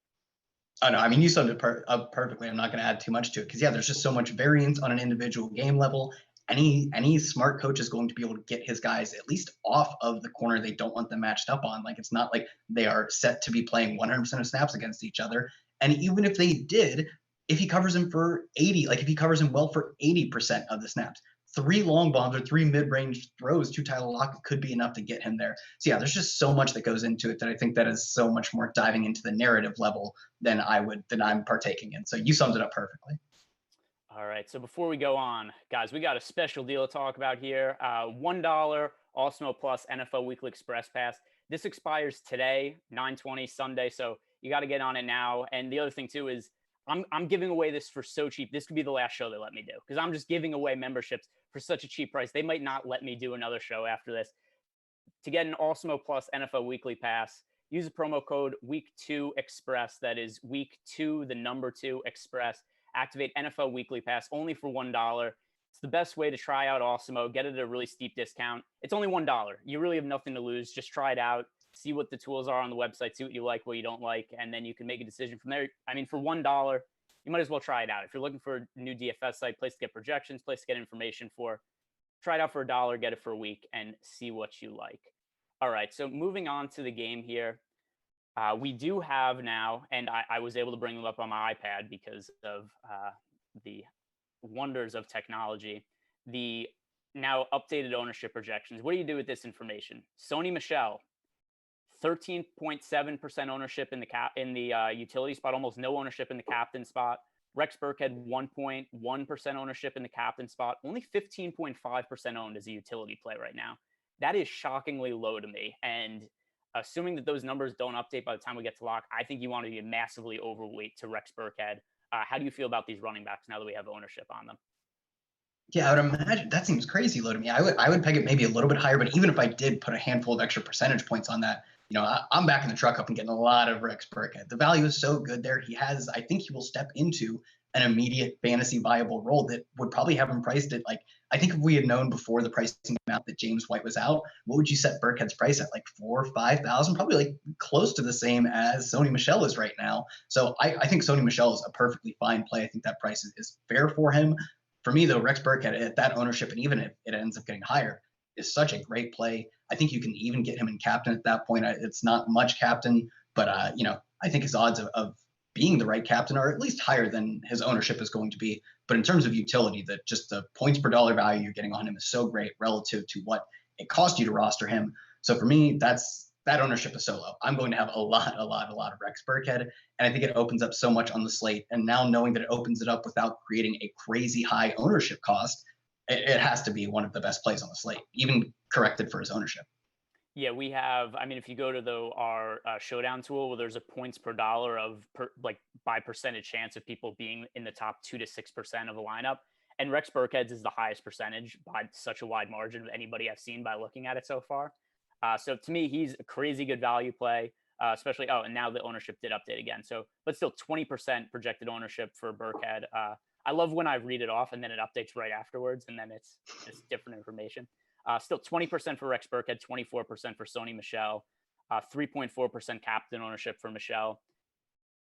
Oh, no, I mean, you summed it up perfectly. I'm not going to add too much to it because, yeah, there's just so much variance on an individual game level. Any smart coach is going to be able to get his guys at least off of the corner they don't want them matched up on. Like, it's not like they are set to be playing 100% of snaps against each other. And even if they did, if he covers him for 80, like if he covers him well for 80% of the snaps, 3 long bombs or 3 mid-range throws to Tyler Lockett could be enough to get him there. So yeah, there's just so much that goes into it that I think that is so much more diving into the narrative level than I'm partaking in. So you summed it up perfectly. All right. So before we go on, guys, we got a special deal to talk about here. $1 Awesemo Plus NFL Weekly Express Pass. This expires today, 9/20 Sunday. So you got to get on it now. And the other thing too is I'm giving away this for so cheap. This could be the last show they let me do because I'm just giving away memberships for such a cheap price. They might not let me do another show after this. To get an Awesemo Plus NFL Weekly Pass, use the promo code Week2Express. That is Week 2, the number 2 Express. Activate NFL Weekly Pass only for $1. It's the best way to try out Awesemo. Get it at a really steep discount. It's only $1. You really have nothing to lose. Just try it out. See what the tools are on the website, see what you like, what you don't like, and then you can make a decision from there. I mean, for $1, you might as well try it out. If you're looking for a new DFS site, place to get projections, place to get information for, try it out for $1, get it for a week, and see what you like. All right, so moving on to the game here. We do have now, and I was able to bring them up on my iPad because of the wonders of technology, the now updated ownership projections. What do you do with this information? Sony Michel, 13.7% ownership in the utility spot, almost no ownership in the captain spot. Rex Burkhead, 1.1% ownership in the captain spot, only 15.5% owned as a utility play right now. That is shockingly low to me. And assuming that those numbers don't update by the time we get to lock, I think you want to be massively overweight to Rex Burkhead. How do you feel about these running backs now that we have ownership on them? Yeah, I would imagine that seems crazy low to me. I would peg it maybe a little bit higher, but even if I did put a handful of extra percentage points on that, I'm backing the truck up and getting a lot of Rex Burkhead. The value is so good there. I think he will step into an immediate fantasy viable role that would probably have him priced at like, I think if we had known before the pricing came out that James White was out, what would you set Burkhead's price at? Like 4,000 or 5,000, probably like close to the same as Sony Michel is right now. So I think Sony Michel is a perfectly fine play. I think that price is fair for him. For me though, Rex Burkhead at that ownership, and even if it ends up getting higher, is such a great play. I think you can even get him in captain at that point. It's not much captain, but I think his odds of being the right captain are at least higher than his ownership is going to be. But in terms of utility, that just the points per dollar value you're getting on him is so great relative to what it cost you to roster him. So for me, that ownership is so low. I'm going to have a lot of Rex Burkhead, and I think it opens up so much on the slate. And now knowing that it opens it up without creating a crazy high ownership cost, it has to be one of the best plays on the slate, even corrected for his ownership. Yeah, we have. I mean, if you go to our showdown tool, where there's a points per dollar by percentage chance of people being in the top 2 to 6% of a lineup, and Rex Burkhead's is the highest percentage by such a wide margin of anybody I've seen by looking at it so far. So to me, he's a crazy good value play, especially. Oh, and now the ownership did update again. So, but still 20% projected ownership for Burkhead. I love when I read it off and then it updates right afterwards, and then it's just different information. Still 20% for Rex Burkhead, 24% for Sony Michel, 3.4% captain ownership for Michel.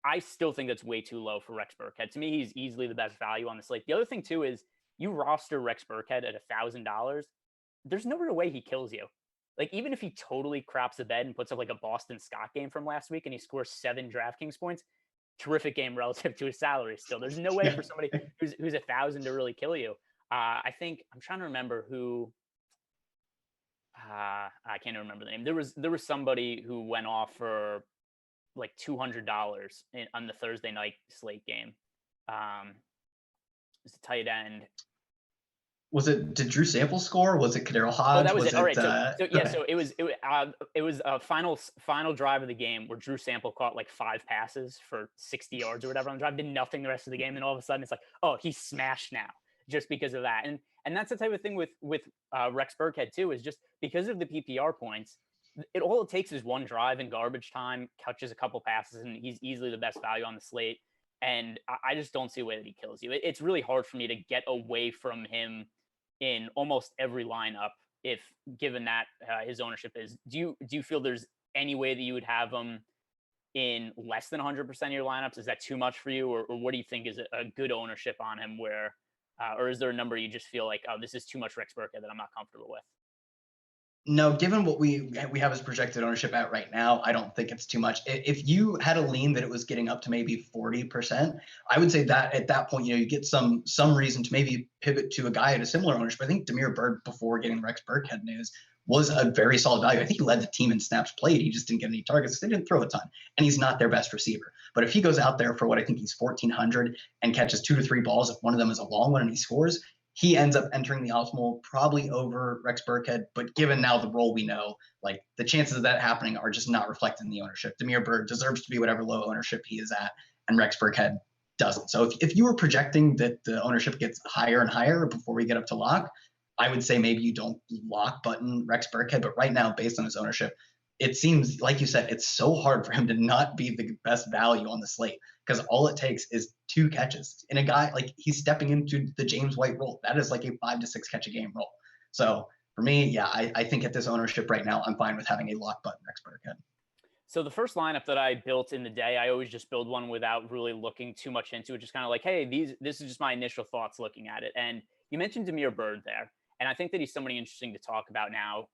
I still think that's way too low for Rex Burkhead. To me, he's easily the best value on the slate. The other thing too is you roster Rex Burkhead at $1,000. There's no real way he kills you. Like even if he totally craps the bed and puts up like a Boston Scott game from last week and he scores 7 DraftKings points, terrific game relative to his salary. Still, there's no way for somebody who's 1,000 to really kill you. I think I'm trying to remember who. I can't even remember the name. There was somebody who went off for like $200 on the Thursday night slate game. It's a tight end. Did Drew Sample score? Was it Kadero Hodge? Oh, that was it. All right. Okay. So it was a final drive of the game where Drew Sample caught like 5 passes for 60 yards or whatever on the drive, did nothing the rest of the game, and all of a sudden it's like, oh, he's smashed now just because of that. And that's the type of thing with Rex Burkhead too, is just because of the PPR points. All it takes is one drive in garbage time, catches a couple passes, and he's easily the best value on the slate. And I just don't see a way that he kills you. It's really hard for me to get away from him in almost every lineup, if given that his ownership is. Do you feel there's any way that you would have him in less than 100% of your lineups? Is that too much for you, or what do you think is a good ownership on him? Where, or is there a number you just feel like, oh, this is too much Rex Burkhead that I'm not comfortable with? No, given what we have as projected ownership at right now, I don't think it's too much. If you had a lean that it was getting up to maybe 40%, I would say that at that point, you get some reason to maybe pivot to a guy at a similar ownership. I think Damiere Byrd, before getting the Rex Burkhead news, was a very solid value. I think he led the team in snaps played. He just didn't get any targets. They didn't throw a ton, and he's not their best receiver. But if he goes out there for what I think he's 1,400 and catches 2 to 3 balls, if one of them is a long one and he scores, he ends up entering the optimal probably over Rex Burkhead. But given now the role we know, like the chances of that happening are just not reflected in the ownership. Damiere Byrd deserves to be whatever low ownership he is at, and Rex Burkhead doesn't. So if you were projecting that the ownership gets higher and higher before we get up to lock, I would say maybe you don't lock button Rex Burkhead. But right now, based on his ownership, it seems, like you said, it's so hard for him to not be the best value on the slate, because all it takes is 2 catches. And a guy, like, he's stepping into the James White role. That is like a 5 to 6 catch a game role. So for me, yeah, I think at this ownership right now, I'm fine with having a lock button Rex Burkhead. So the first lineup that I built in the day, I always just build one without really looking too much into it. Just kind of like, hey, this is just my initial thoughts looking at it. And you mentioned Damiere Byrd there, and I think that he's somebody interesting to talk about now.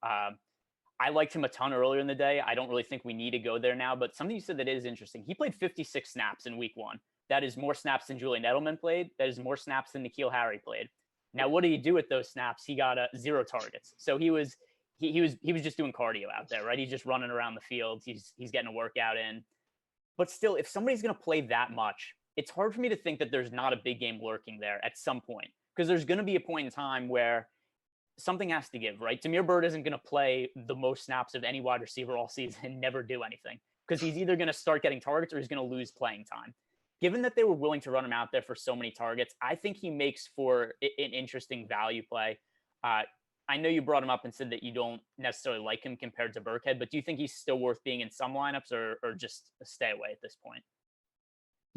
I liked him a ton earlier in the day. I don't really think we need to go there now, but something you said that is interesting. He played 56 snaps in week 1. That is more snaps than Julian Edelman played. That is more snaps than N'Keal Harry played. Now, what do you do with those snaps? He got 0 targets. So he was just doing cardio out there, right? He's just running around the field. He's getting a workout in. But still, if somebody's going to play that much, it's hard for me to think that there's not a big game lurking there at some point, because there's going to be a point in time where something has to give, right? Damiere Byrd isn't going to play the most snaps of any wide receiver all season and never do anything, because he's either going to start getting targets or he's going to lose playing time. Given that they were willing to run him out there for so many targets, I think he makes for an interesting value play. I know you brought him up and said that you don't necessarily like him compared to Burkhead, but do you think he's still worth being in some lineups, or just stay away at this point?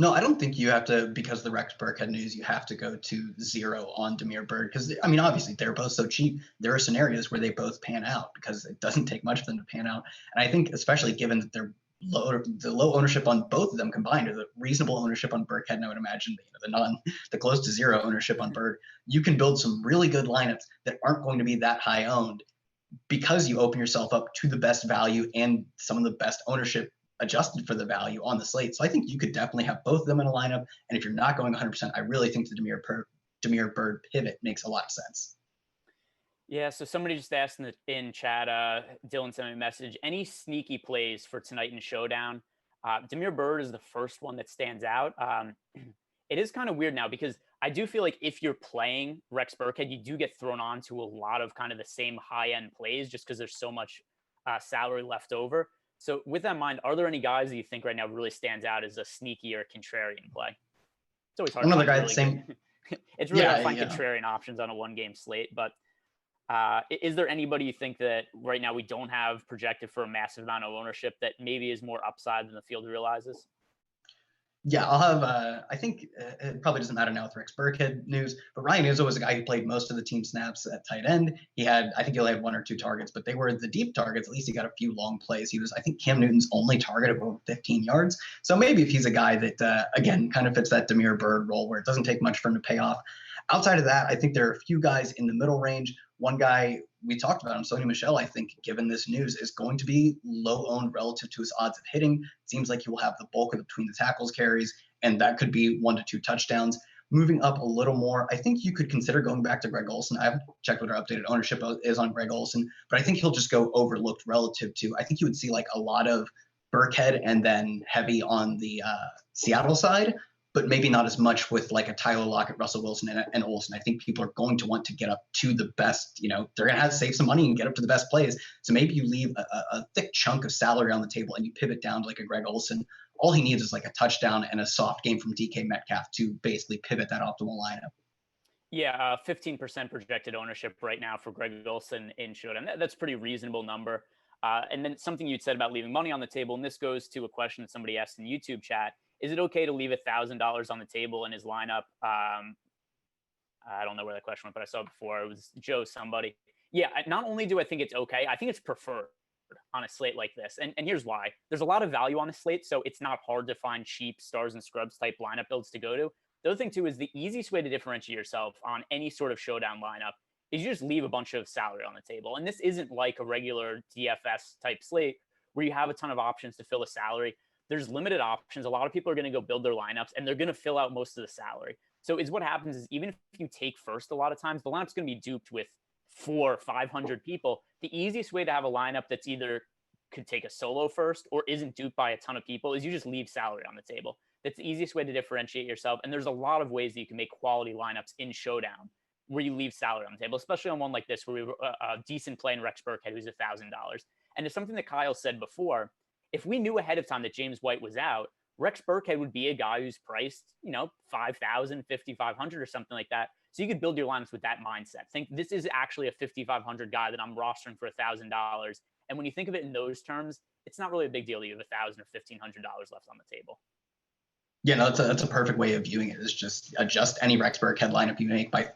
No, I don't think you have to, because the Rex Burkhead news, you have to go to 0 on Damiere Byrd. Because, I mean, obviously, they're both so cheap. There are scenarios where they both pan out because it doesn't take much for them to pan out. And I think, especially given that they're the low ownership on both of them combined, or the reasonable ownership on Burkhead, and I would imagine the close to 0 ownership on Byrd, you can build some really good lineups that aren't going to be that high owned because you open yourself up to the best value and some of the best ownership adjusted for the value on the slate. So I think you could definitely have both of them in a lineup. And if you're not going 100%, I really think the Damiere Byrd pivot makes a lot of sense. Yeah, so somebody just asked in chat, Dylan sent me a message, any sneaky plays for tonight in Showdown? Damiere Byrd is the first one that stands out. It is kind of weird now because I do feel like if you're playing Rex Burkhead, you do get thrown on to a lot of kind of the same high-end plays just because there's so much salary left over. So with that in mind, are there any guys that you think right now really stands out as a sneaky or contrarian play? It's always hard to Another find guy, really same. It's really hard to find contrarian options on a one-game slate, but is there anybody you think that right now we don't have projected for a massive amount of ownership that maybe is more upside than the field realizes? Yeah, I'll have. I think it probably doesn't matter now with Rex Burkhead news, but Ryan Izzo was a guy who played most of the team snaps at tight end. I think he only had 1 or 2 targets, but they were the deep targets. At least he got a few long plays. He was, I think, Cam Newton's only target of over 15 yards. So maybe if he's a guy that, again, kind of fits that Damiere Byrd role where it doesn't take much for him to pay off. Outside of that, I think there are a few guys in the middle range. One guy we talked about him, Sony Michel, I think, given this news, is going to be low owned relative to his odds of hitting. It seems like he will have the bulk of the between the tackles carries, and that could be 1 to 2 touchdowns. Moving up a little more, I think you could consider going back to Greg Olsen. I haven't checked what our updated ownership is on Greg Olsen, but I think he'll just go overlooked relative to, I think you would see like a lot of Burkhead and then heavy on the Seattle side, but maybe not as much with like a Tyler Lockett, Russell Wilson, and Olsen. I think people are going to want to get up to the best, they're going to have to save some money and get up to the best plays. So maybe you leave a thick chunk of salary on the table and you pivot down to like a Greg Olsen. All he needs is like a touchdown and a soft game from DK Metcalf to basically pivot that optimal lineup. Yeah, 15% projected ownership right now for Greg Olsen in Showdown. That's a pretty reasonable number. And then something you'd said about leaving money on the table, and this goes to a question that somebody asked in YouTube chat. Is it okay to leave $1,000 on the table in his lineup? I don't know where that question went, but I saw it before. It was Joe somebody. Yeah, not only do I think it's okay, I think it's preferred on a slate like this. And here's why. There's a lot of value on a slate, so it's not hard to find cheap stars and scrubs type lineup builds to go to. The other thing, too, is the easiest way to differentiate yourself on any sort of showdown lineup is you just leave a bunch of salary on the table. And this isn't like a regular DFS type slate where you have a ton of options to fill a salary. There's limited options. A lot of people are going to go build their lineups and they're going to fill out most of the salary. So is what happens is even if you take first, a lot of times the lineup's going to be duped with 400 or 500 people. The easiest way to have a lineup that's either could take a solo first or isn't duped by a ton of people is you just leave salary on the table. That's the easiest way to differentiate yourself. And there's a lot of ways that you can make quality lineups in Showdown where you leave salary on the table, especially on one like this where we have a decent play in Rex Burkhead who's $1,000. And it's something that Kyle said before. If we knew ahead of time that James White was out, Rex Burkhead would be a guy who's priced, 5,000, 5,500 or something like that. So you could build your lineups with that mindset. Think this is actually a 5,500 guy that I'm rostering for $1,000. And when you think of it in those terms, it's not really a big deal that you have $1,000 or $1,500 left on the table. Yeah, no, that's a perfect way of viewing it. Is just adjust any Rex Burkhead lineup you make by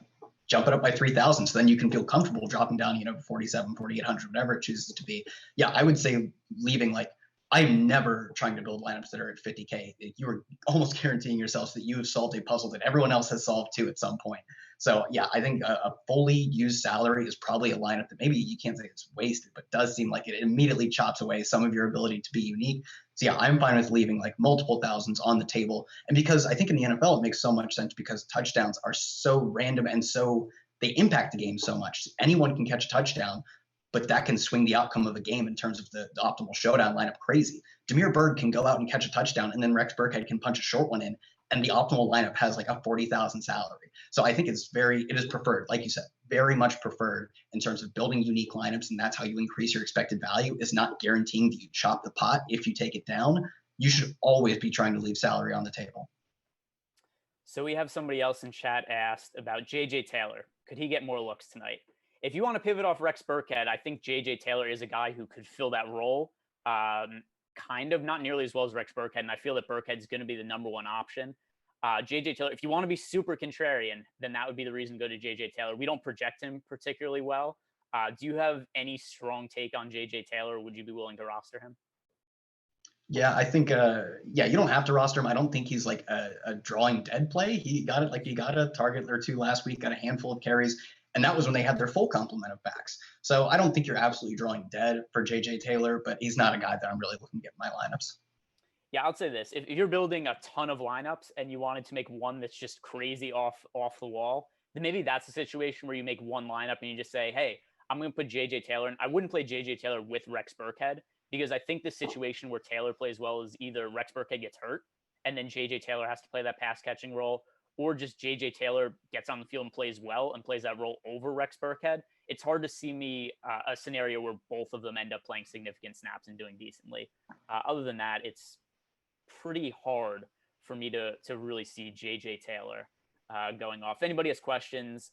jump it up by 3,000. So then you can feel comfortable dropping down, 47, 4,800, whatever it chooses to be. Yeah, I would say leaving I'm never trying to build lineups that are at 50K. You are almost guaranteeing yourself that you have solved a puzzle that everyone else has solved too at some point. So yeah, I think a fully used salary is probably a lineup that maybe you can't say it's wasted, but does seem like it immediately chops away some of your ability to be unique. So yeah, I'm fine with leaving like multiple thousands on the table. And because I think in the NFL, it makes so much sense because touchdowns are so random and they impact the game so much. Anyone can catch a touchdown, but that can swing the outcome of a game in terms of the optimal showdown lineup crazy. Damiere Byrd can go out and catch a touchdown, and then Rex Burkhead can punch a short one in, and the optimal lineup has like a 40,000 salary. So I think it is preferred, like you said, very much preferred in terms of building unique lineups, and that's how you increase your expected value, is not guaranteeing that you chop the pot if you take it down. You should always be trying to leave salary on the table. So we have somebody else in chat asked about J.J. Taylor. Could he get more looks tonight? If you want to pivot off Rex Burkhead, I think J.J. Taylor is a guy who could fill that role. kind of, not nearly as well as Rex Burkhead, and I feel that Burkhead's going to be the number one option. JJ Taylor, if you want to be super contrarian, then that would be the reason to go to JJ Taylor. We don't project him particularly well. Do you have any strong take on JJ Taylor? Or would you be willing to roster him? Yeah, I think you don't have to roster him. I don't think he's like a drawing dead play. He got it, like he got a target or two last week, got a handful of carries, and that was when they had their full complement of backs. So I don't think you're absolutely drawing dead for JJ Taylor, but he's not a guy that I'm really looking to get in my lineups. Yeah, I'll say this. If you're building a ton of lineups and you wanted to make one that's just crazy off the wall, then maybe that's a situation where you make one lineup and you just say, hey, I'm going to put JJ Taylor in. I wouldn't play JJ Taylor with Rex Burkhead, because I think the situation where Taylor plays well is either Rex Burkhead gets hurt and then JJ Taylor has to play that pass catching role, or just JJ Taylor gets on the field and plays well and plays that role over Rex Burkhead. It's hard to see me a scenario where both of them end up playing significant snaps and doing decently. Other than that, it's pretty hard for me to really see JJ Taylor going off. If anybody has questions,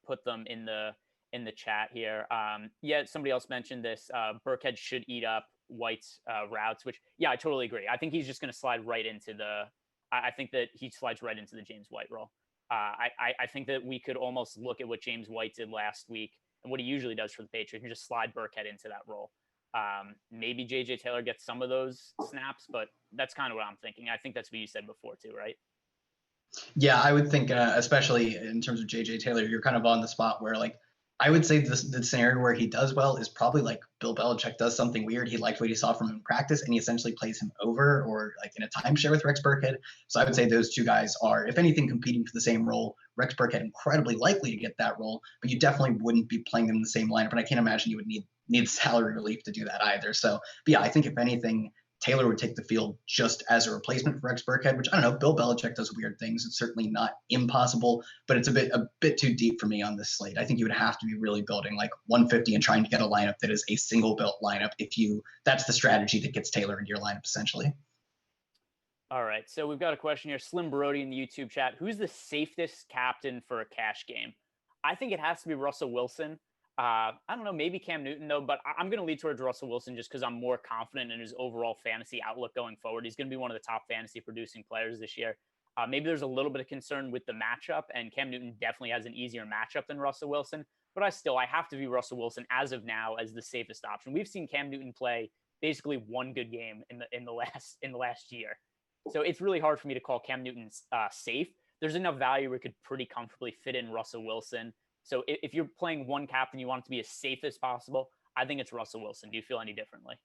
put them in the chat here. Yeah, somebody else mentioned this. Burkhead should eat up White's routes, which, yeah, I totally agree. I think he's just going to slide right into I think that he slides right into the James White role. I think that we could almost look at what James White did last week and what he usually does for the Patriots and just slide Burkhead into that role. Maybe JJ Taylor gets some of those snaps, but that's kind of what I'm thinking. I think that's what you said before too, right? Yeah, I would think, especially in terms of JJ Taylor, you're kind of on the spot where, like, I would say the scenario where he does well is probably like Bill Belichick does something weird. He liked what he saw from him in practice, and he essentially plays him over, or like in a timeshare with Rex Burkhead. So I would say those two guys are, if anything, competing for the same role. Rex Burkhead incredibly likely to get that role, but you definitely wouldn't be playing them in the same lineup. And I can't imagine you would need salary relief to do that either. So, but yeah, I think if anything, Taylor would take the field just as a replacement for Rex Burkhead, which I don't know. Bill Belichick does weird things. It's certainly not impossible, but it's a bit too deep for me on this slate. I think you would have to be really building like 150 and trying to get a lineup that is a single built lineup. That's the strategy that gets Taylor into your lineup essentially. All right, so we've got a question here. Slim Brody in the YouTube chat. Who's the safest captain for a cash game? I think it has to be Russell Wilson. I don't know, maybe Cam Newton, though, but I'm going to lead towards Russell Wilson just because I'm more confident in his overall fantasy outlook going forward. He's going to be one of the top fantasy producing players this year. Maybe there's a little bit of concern with the matchup, and Cam Newton definitely has an easier matchup than Russell Wilson. But I have to view Russell Wilson as of now as the safest option. We've seen Cam Newton play basically one good game in the last year, so it's really hard for me to call Cam Newton safe. There's enough value where it could pretty comfortably fit in Russell Wilson. So if you're playing one captain, you want it to be as safe as possible. I think it's Russell Wilson. Do you feel any differently?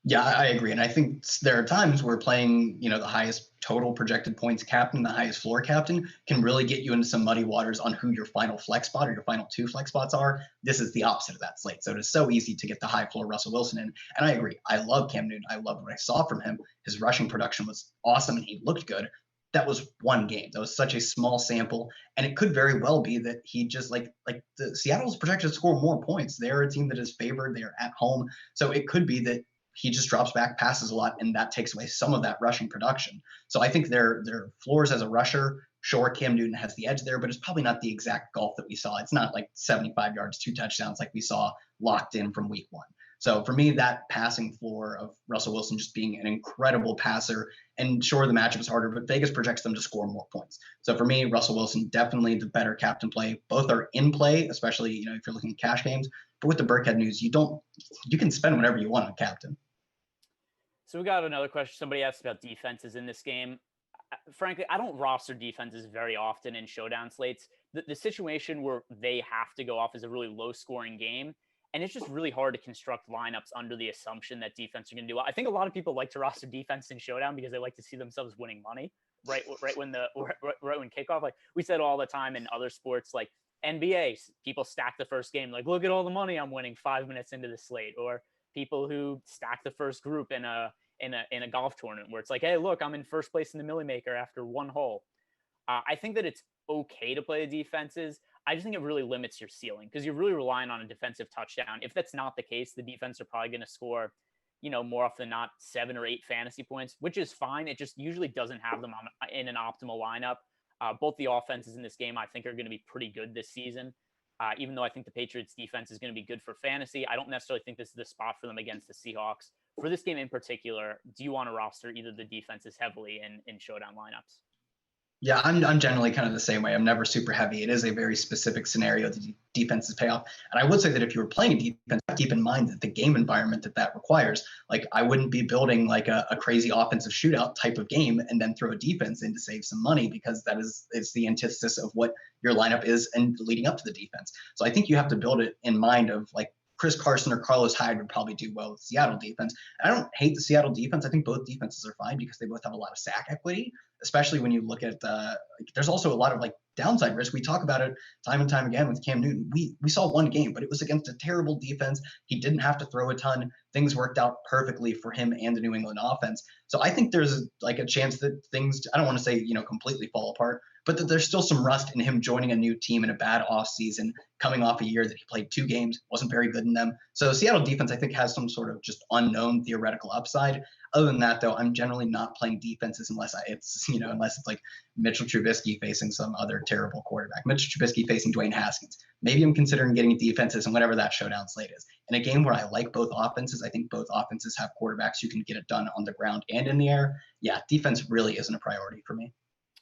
Yeah, I agree. And I think there are times where playing, the highest total projected points captain, the highest floor captain can really get you into some muddy waters on who your final flex spot or your final two flex spots are. This is the opposite of that slate. So it is so easy to get the high floor Russell Wilson in. And I agree. I love Cam Newton. I love what I saw from him. His rushing production was awesome and he looked good. That was one game. That was such a small sample. And it could very well be that he just like the Seattle's projected to score more points. They're a team that is favored. They are at home. So it could be that he just drops back, passes a lot, and that takes away some of that rushing production. So I think their floors as a rusher, sure, Cam Newton has the edge there, but it's probably not the exact golf that we saw. It's not like 75 yards, 2 touchdowns like we saw locked in from week 1. So for me, that passing floor of Russell Wilson just being an incredible passer, and sure, the matchup is harder, but Vegas projects them to score more points. So for me, Russell Wilson, definitely the better captain play. Both are in play, especially, if you're looking at cash games. But with the Burkhead news, you can spend whatever you want on captain. So we got another question. Somebody asked about defenses in this game. Frankly, I don't roster defenses very often in showdown slates. The situation where they have to go off is a really low-scoring game, and it's just really hard to construct lineups under the assumption that defense are going to do well. I think a lot of people like to roster defense in showdown because they like to see themselves winning money right when kickoff. Like we said all the time in other sports, like NBA, people stack the first game. Like, look at all the money I'm winning 5 minutes into the slate. Or people who stack the first group in a golf tournament where it's like, hey, look, I'm in first place in the Millie Maker after one hole. I think that it's okay to play the defenses. I just think it really limits your ceiling because you're really relying on a defensive touchdown. If that's not the case, the defense are probably going to score, more often than not 7 or 8 fantasy points, which is fine. It just usually doesn't have them in an optimal lineup. Both the offenses in this game, I think, are going to be pretty good this season. Even though I think the Patriots defense is going to be good for fantasy, I don't necessarily think this is the spot for them against the Seahawks, for this game in particular, do you want to roster either the defenses heavily in showdown lineups? Yeah, I'm generally kind of the same way. I'm never super heavy. It is a very specific scenario that defenses pay off. And I would say that if you were playing defense, keep in mind that the game environment that requires, like I wouldn't be building like a crazy offensive shootout type of game and then throw a defense in to save some money, because that is the antithesis of what your lineup is and leading up to the defense. So I think you have to build it in mind of like Chris Carson or Carlos Hyde would probably do well with Seattle defense. And I don't hate the Seattle defense. I think both defenses are fine because they both have a lot of sack equity, especially when you look at there's also a lot of like downside risk. We talk about it time and time again with Cam Newton. We saw one game, but it was against a terrible defense. He didn't have to throw a ton. Things worked out perfectly for him and the New England offense. So I think there's like a chance that things, I don't want to say, completely fall apart, but that there's still some rust in him joining a new team in a bad offseason, coming off a year that he played 2 games, wasn't very good in them. So Seattle defense, I think, has some sort of just unknown theoretical upside. Other than that, though, I'm generally not playing defenses unless it's like Mitchell Trubisky facing some other terrible quarterback. Mitchell Trubisky facing Dwayne Haskins. Maybe I'm considering getting defenses and whatever that showdown slate is. In a game where I like both offenses, I think both offenses have quarterbacks who can get it done on the ground and in the air. Yeah, defense really isn't a priority for me.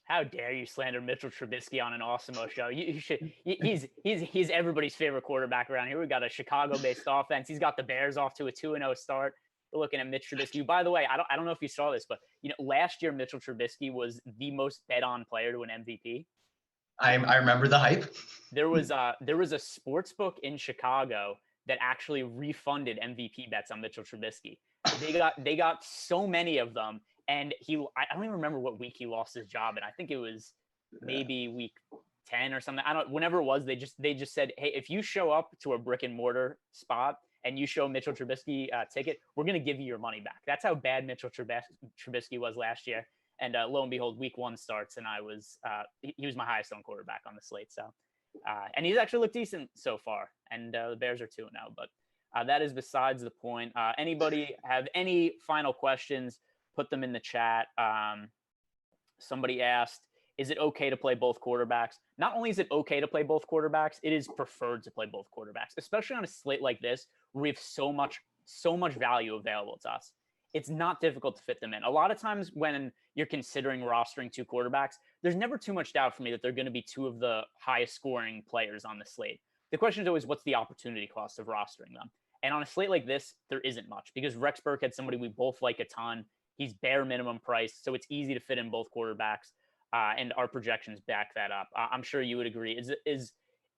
How dare you slander Mitchell Trubisky on an Awesemo show? You should. He's everybody's favorite quarterback around here. We got a Chicago-based offense. He's got the Bears off to a 2-0 start. We're looking at Mitch Trubisky. By the way, I don't know if you saw this, but last year Mitchell Trubisky was the most bet-on player to an MVP. I remember the hype. There was a sports book in Chicago that actually refunded MVP bets on Mitchell Trubisky. They got so many of them. And I don't even remember what week he lost his job. And I think it was maybe week 10 or something. Whenever it was, they just said, hey, if you show up to a brick and mortar spot and you show Mitchell Trubisky a ticket, we're going to give you your money back. That's how bad Mitchell Trubisky was last year. And lo and behold, week 1 starts and he was my highest owned quarterback on the slate. So, and he's actually looked decent so far. And the Bears are 2-0, but that is besides the point. Anybody have any final questions? Put them in the chat. Somebody asked, is it okay to play both quarterbacks? Not only is it okay to play both quarterbacks, it is preferred to play both quarterbacks, especially on a slate like this where we have so much value available to us. It's not difficult to fit them in. A lot of times when you're considering rostering 2 quarterbacks, there's never too much doubt for me that they're going to be 2 of the highest scoring players on the slate. The question is always, what's the opportunity cost of rostering them? And on a slate like this, there isn't much because Rex Burkhead's somebody we both like a ton. He's bare minimum price, so it's easy to fit in both quarterbacks, and our projections back that up. I'm sure you would agree.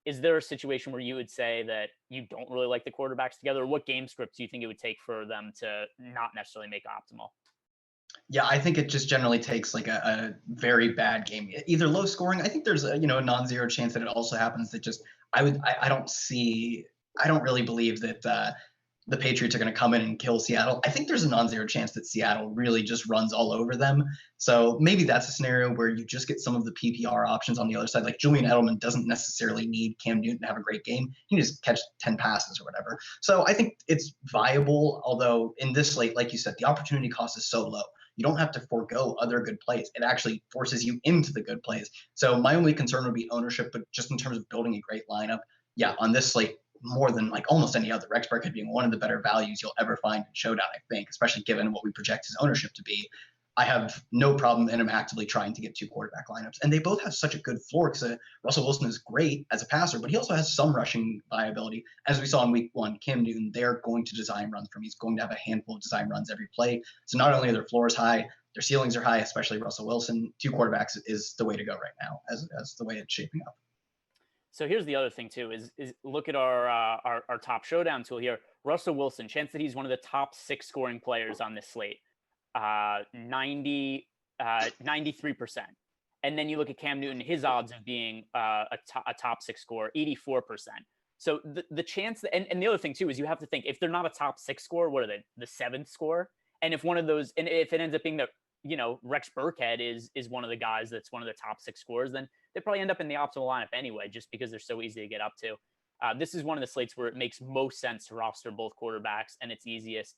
Is there a situation where you would say that you don't really like the quarterbacks together? Or what game script do you think it would take for them to not necessarily make optimal? Yeah, I think it just generally takes like a very bad game, either low scoring. I think there's a non-zero chance that it also happens that just I don't really believe that the Patriots are going to come in and kill Seattle. I think there's a non-zero chance that Seattle really just runs all over them. So maybe that's a scenario where you just get some of the PPR options on the other side. Like Julian Edelman doesn't necessarily need Cam Newton to have a great game. He can just catch 10 passes or whatever. So I think it's viable, although in this slate, like you said, the opportunity cost is so low. You don't have to forego other good plays. It actually forces you into the good plays. So my only concern would be ownership, but just in terms of building a great lineup, yeah, on this slate, more than like almost any other, Rex Burkhead being one of the better values you'll ever find in Showdown, I think, especially given what we project his ownership to be. I have no problem in him actively trying to get 2 quarterback lineups. And they both have such a good floor because Russell Wilson is great as a passer, but he also has some rushing viability. As we saw in week 1, Cam Newton, they're going to design runs from him. He's going to have a handful of design runs every play. So not only are their floors high, their ceilings are high, especially Russell Wilson. 2 quarterbacks is the way to go right now as the way it's shaping up. So here's the other thing too: is look at our top showdown tool here. Russell Wilson, chance that he's one of the top 6 scoring players on this slate, 93%. And then you look at Cam Newton, his odds of being a top 6 scorer, 84%. So the chance that, and the other thing too is you have to think, if they're not a top 6 scorer, what are they? The 7th scorer? And if one of those, and if it ends up being that Rex Burkhead is one of the guys that's one of the top 6 scorers, then they probably end up in the optimal lineup anyway, just because they're so easy to get up to. This is one of the slates where it makes most sense to roster both quarterbacks, and it's easiest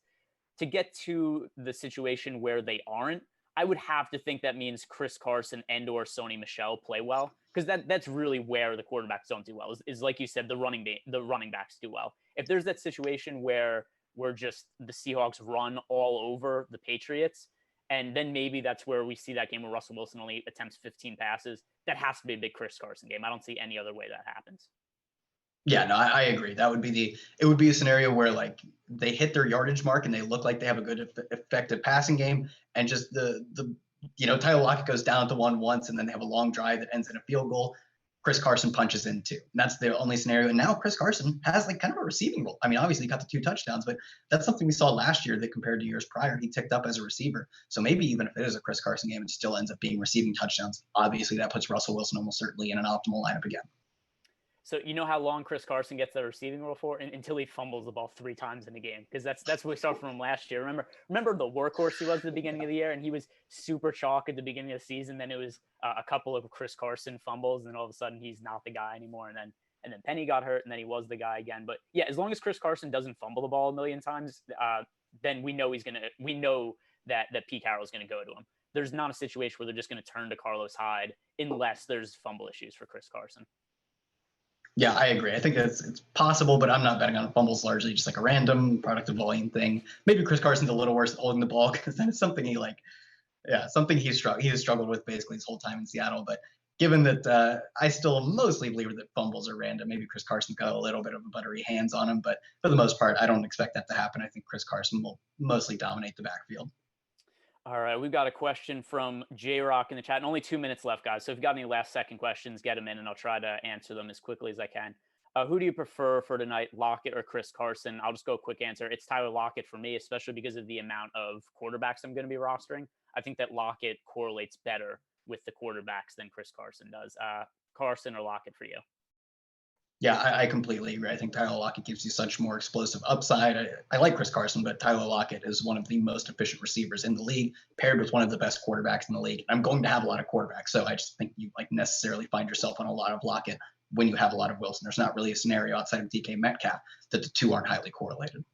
to get to the situation where they aren't. I would have to think that means Chris Carson and or Sony Michel play well, because that's really where the quarterbacks don't do well. Is like you said, the running backs do well. If there's that situation where where just the Seahawks run all over the Patriots. And then maybe that's where we see that game where Russell Wilson only attempts 15 passes. That has to be a big Chris Carson game. I don't see any other way that happens. Yeah, no, I agree. That would be it would be a scenario where like they hit their yardage mark and they look like they have a good effective passing game, and just the Tyler Lockett goes down to one once, and then they have a long drive that ends in a field goal. Chris Carson punches in too. And that's the only scenario. And now Chris Carson has like kind of a receiving role. I mean, obviously he got the 2 touchdowns, but that's something we saw last year that compared to years prior, he ticked up as a receiver. So maybe even if it is a Chris Carson game, it still ends up being receiving touchdowns. Obviously that puts Russell Wilson almost certainly in an optimal lineup again. So you know how long Chris Carson gets the receiving role for? Until he fumbles the ball 3 times in a game, because that's what we saw from him last year. Remember the workhorse he was at the beginning of the year, and he was super chalk at the beginning of the season. Then it was a couple of Chris Carson fumbles, and then all of a sudden he's not the guy anymore. And then Penny got hurt, and then he was the guy again. But yeah, as long as Chris Carson doesn't fumble the ball a million times, then we know that Pete Carroll's gonna go to him. There's not a situation where they're just gonna turn to Carlos Hyde unless there's fumble issues for Chris Carson. Yeah, I agree. I think it's possible, but I'm not betting on fumbles largely, just like a random product of volume thing. Maybe Chris Carson's a little worse at holding the ball because then it's something he's struggled with basically his whole time in Seattle. But given that I still mostly believe that fumbles are random, maybe Chris Carson's got a little bit of a buttery hands on him. But for the most part, I don't expect that to happen. I think Chris Carson will mostly dominate the backfield. All right, we've got a question from J-Rock in the chat, and only 2 minutes left, guys. So if you've got any last-second questions, get them in, and I'll try to answer them as quickly as I can. Who do you prefer for tonight, Lockett or Chris Carson? I'll just go a quick answer. It's Tyler Lockett for me, especially because of the amount of quarterbacks I'm going to be rostering. I think that Lockett correlates better with the quarterbacks than Chris Carson does. Carson or Lockett for you? Yeah, I completely agree. I think Tyler Lockett gives you such more explosive upside. I like Chris Carson, but Tyler Lockett is one of the most efficient receivers in the league, paired with one of the best quarterbacks in the league. I'm going to have a lot of quarterbacks, so I just think you necessarily find yourself on a lot of Lockett when you have a lot of Wilson. There's not really a scenario outside of DK Metcalf that the two aren't highly correlated.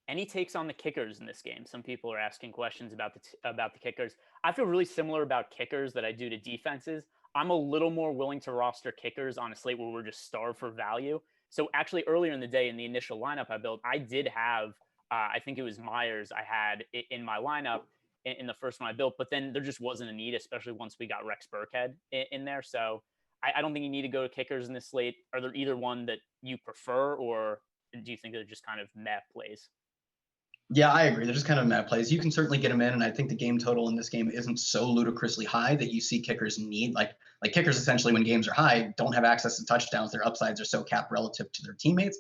Any takes on the kickers in this game? Some people are asking questions about the kickers. I feel really similar about kickers that I do to defenses. I'm a little more willing to roster kickers on a slate where we're just starved for value. So actually earlier in the day in the initial lineup I built, I did have, I think it was Myers I had in my lineup in the first one I built, but then there just wasn't a need, especially once we got Rex Burkhead in there. So I don't think you need to go to kickers in this slate. Are there either one that you prefer, or do you think they're just kind of meh plays? Yeah, I agree. They're just kind of mad plays. You can certainly get them in, and I think the game total in this game isn't so ludicrously high that you see kickers need. Like kickers essentially when games are high don't have access to touchdowns. Their upsides are so capped relative to their teammates.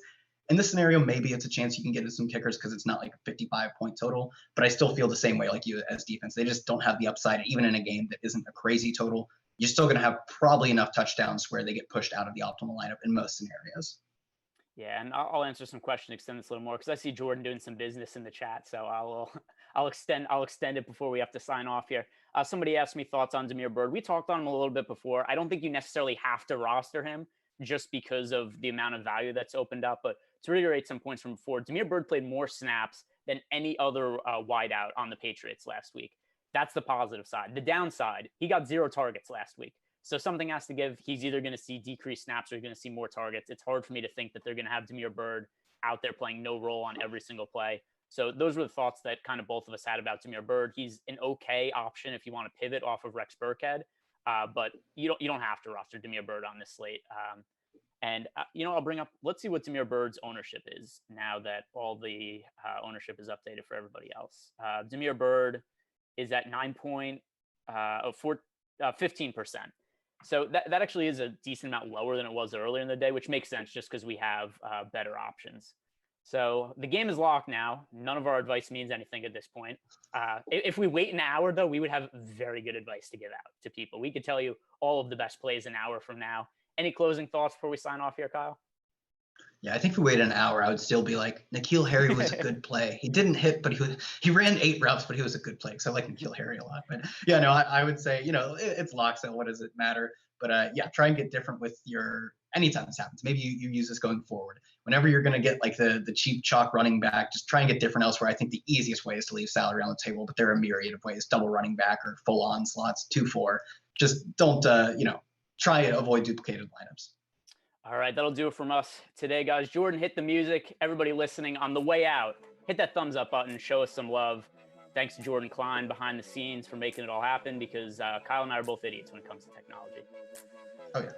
In this scenario, maybe it's a chance you can get into some kickers because it's not like a 55-point total, but I still feel the same way like you as defense. They just don't have the upside, even in a game that isn't a crazy total. You're still going to have probably enough touchdowns where they get pushed out of the optimal lineup in most scenarios. Yeah, and I'll answer some questions, extend this a little more because I see Jordan doing some business in the chat, so I'll extend it before we have to sign off here. Somebody asked me thoughts on Damiere Byrd. We talked on him a little bit before. I don't think you necessarily have to roster him just because of the amount of value that's opened up. But to reiterate some points from before, Damiere Byrd played more snaps than any other wideout on the Patriots last week. That's the positive side. The downside, he got 0 targets last week. So something has to give. He's either going to see decreased snaps or you're going to see more targets. It's hard for me to think that they're going to have Damiere Byrd out there playing no role on every single play. So those were the thoughts that kind of both of us had about Damiere Byrd. He's an okay option if you want to pivot off of Rex Burkhead, but you don't have to roster Damiere Byrd on this slate. I'll bring up. Let's see what Damiere Byrd's ownership is now that all the ownership is updated for everybody else. Damiere Byrd is at 15%. So that actually is a decent amount lower than it was earlier in the day, which makes sense just because we have better options. So the game is locked now. None of our advice means anything at this point. If we wait an hour, though, we would have very good advice to give out to people. We could tell you all of the best plays an hour from now. Any closing thoughts before we sign off here, Kyle? Yeah, I think if we waited an hour, I would still be like, N'Keal Harry was a good play. He didn't hit, but he ran 8 routes, but he was a good play. So I like N'Keal Harry a lot. But yeah, no, I would say, it's locks and what does it matter? But try and get different with your anytime this happens. Maybe you use this going forward. Whenever you're going to get like the cheap chalk running back, just try and get different elsewhere. I think the easiest way is to leave salary on the table, but there are a myriad of ways. Double running back or full on slots, 2-4. Just don't, try and avoid duplicated lineups. All right, that'll do it from us today, guys. Jordan, hit the music. Everybody listening on the way out, hit that thumbs up button, show us some love. Thanks to Jordan Klein behind the scenes for making it all happen, because Kyle and I are both idiots when it comes to technology. Oh, yeah.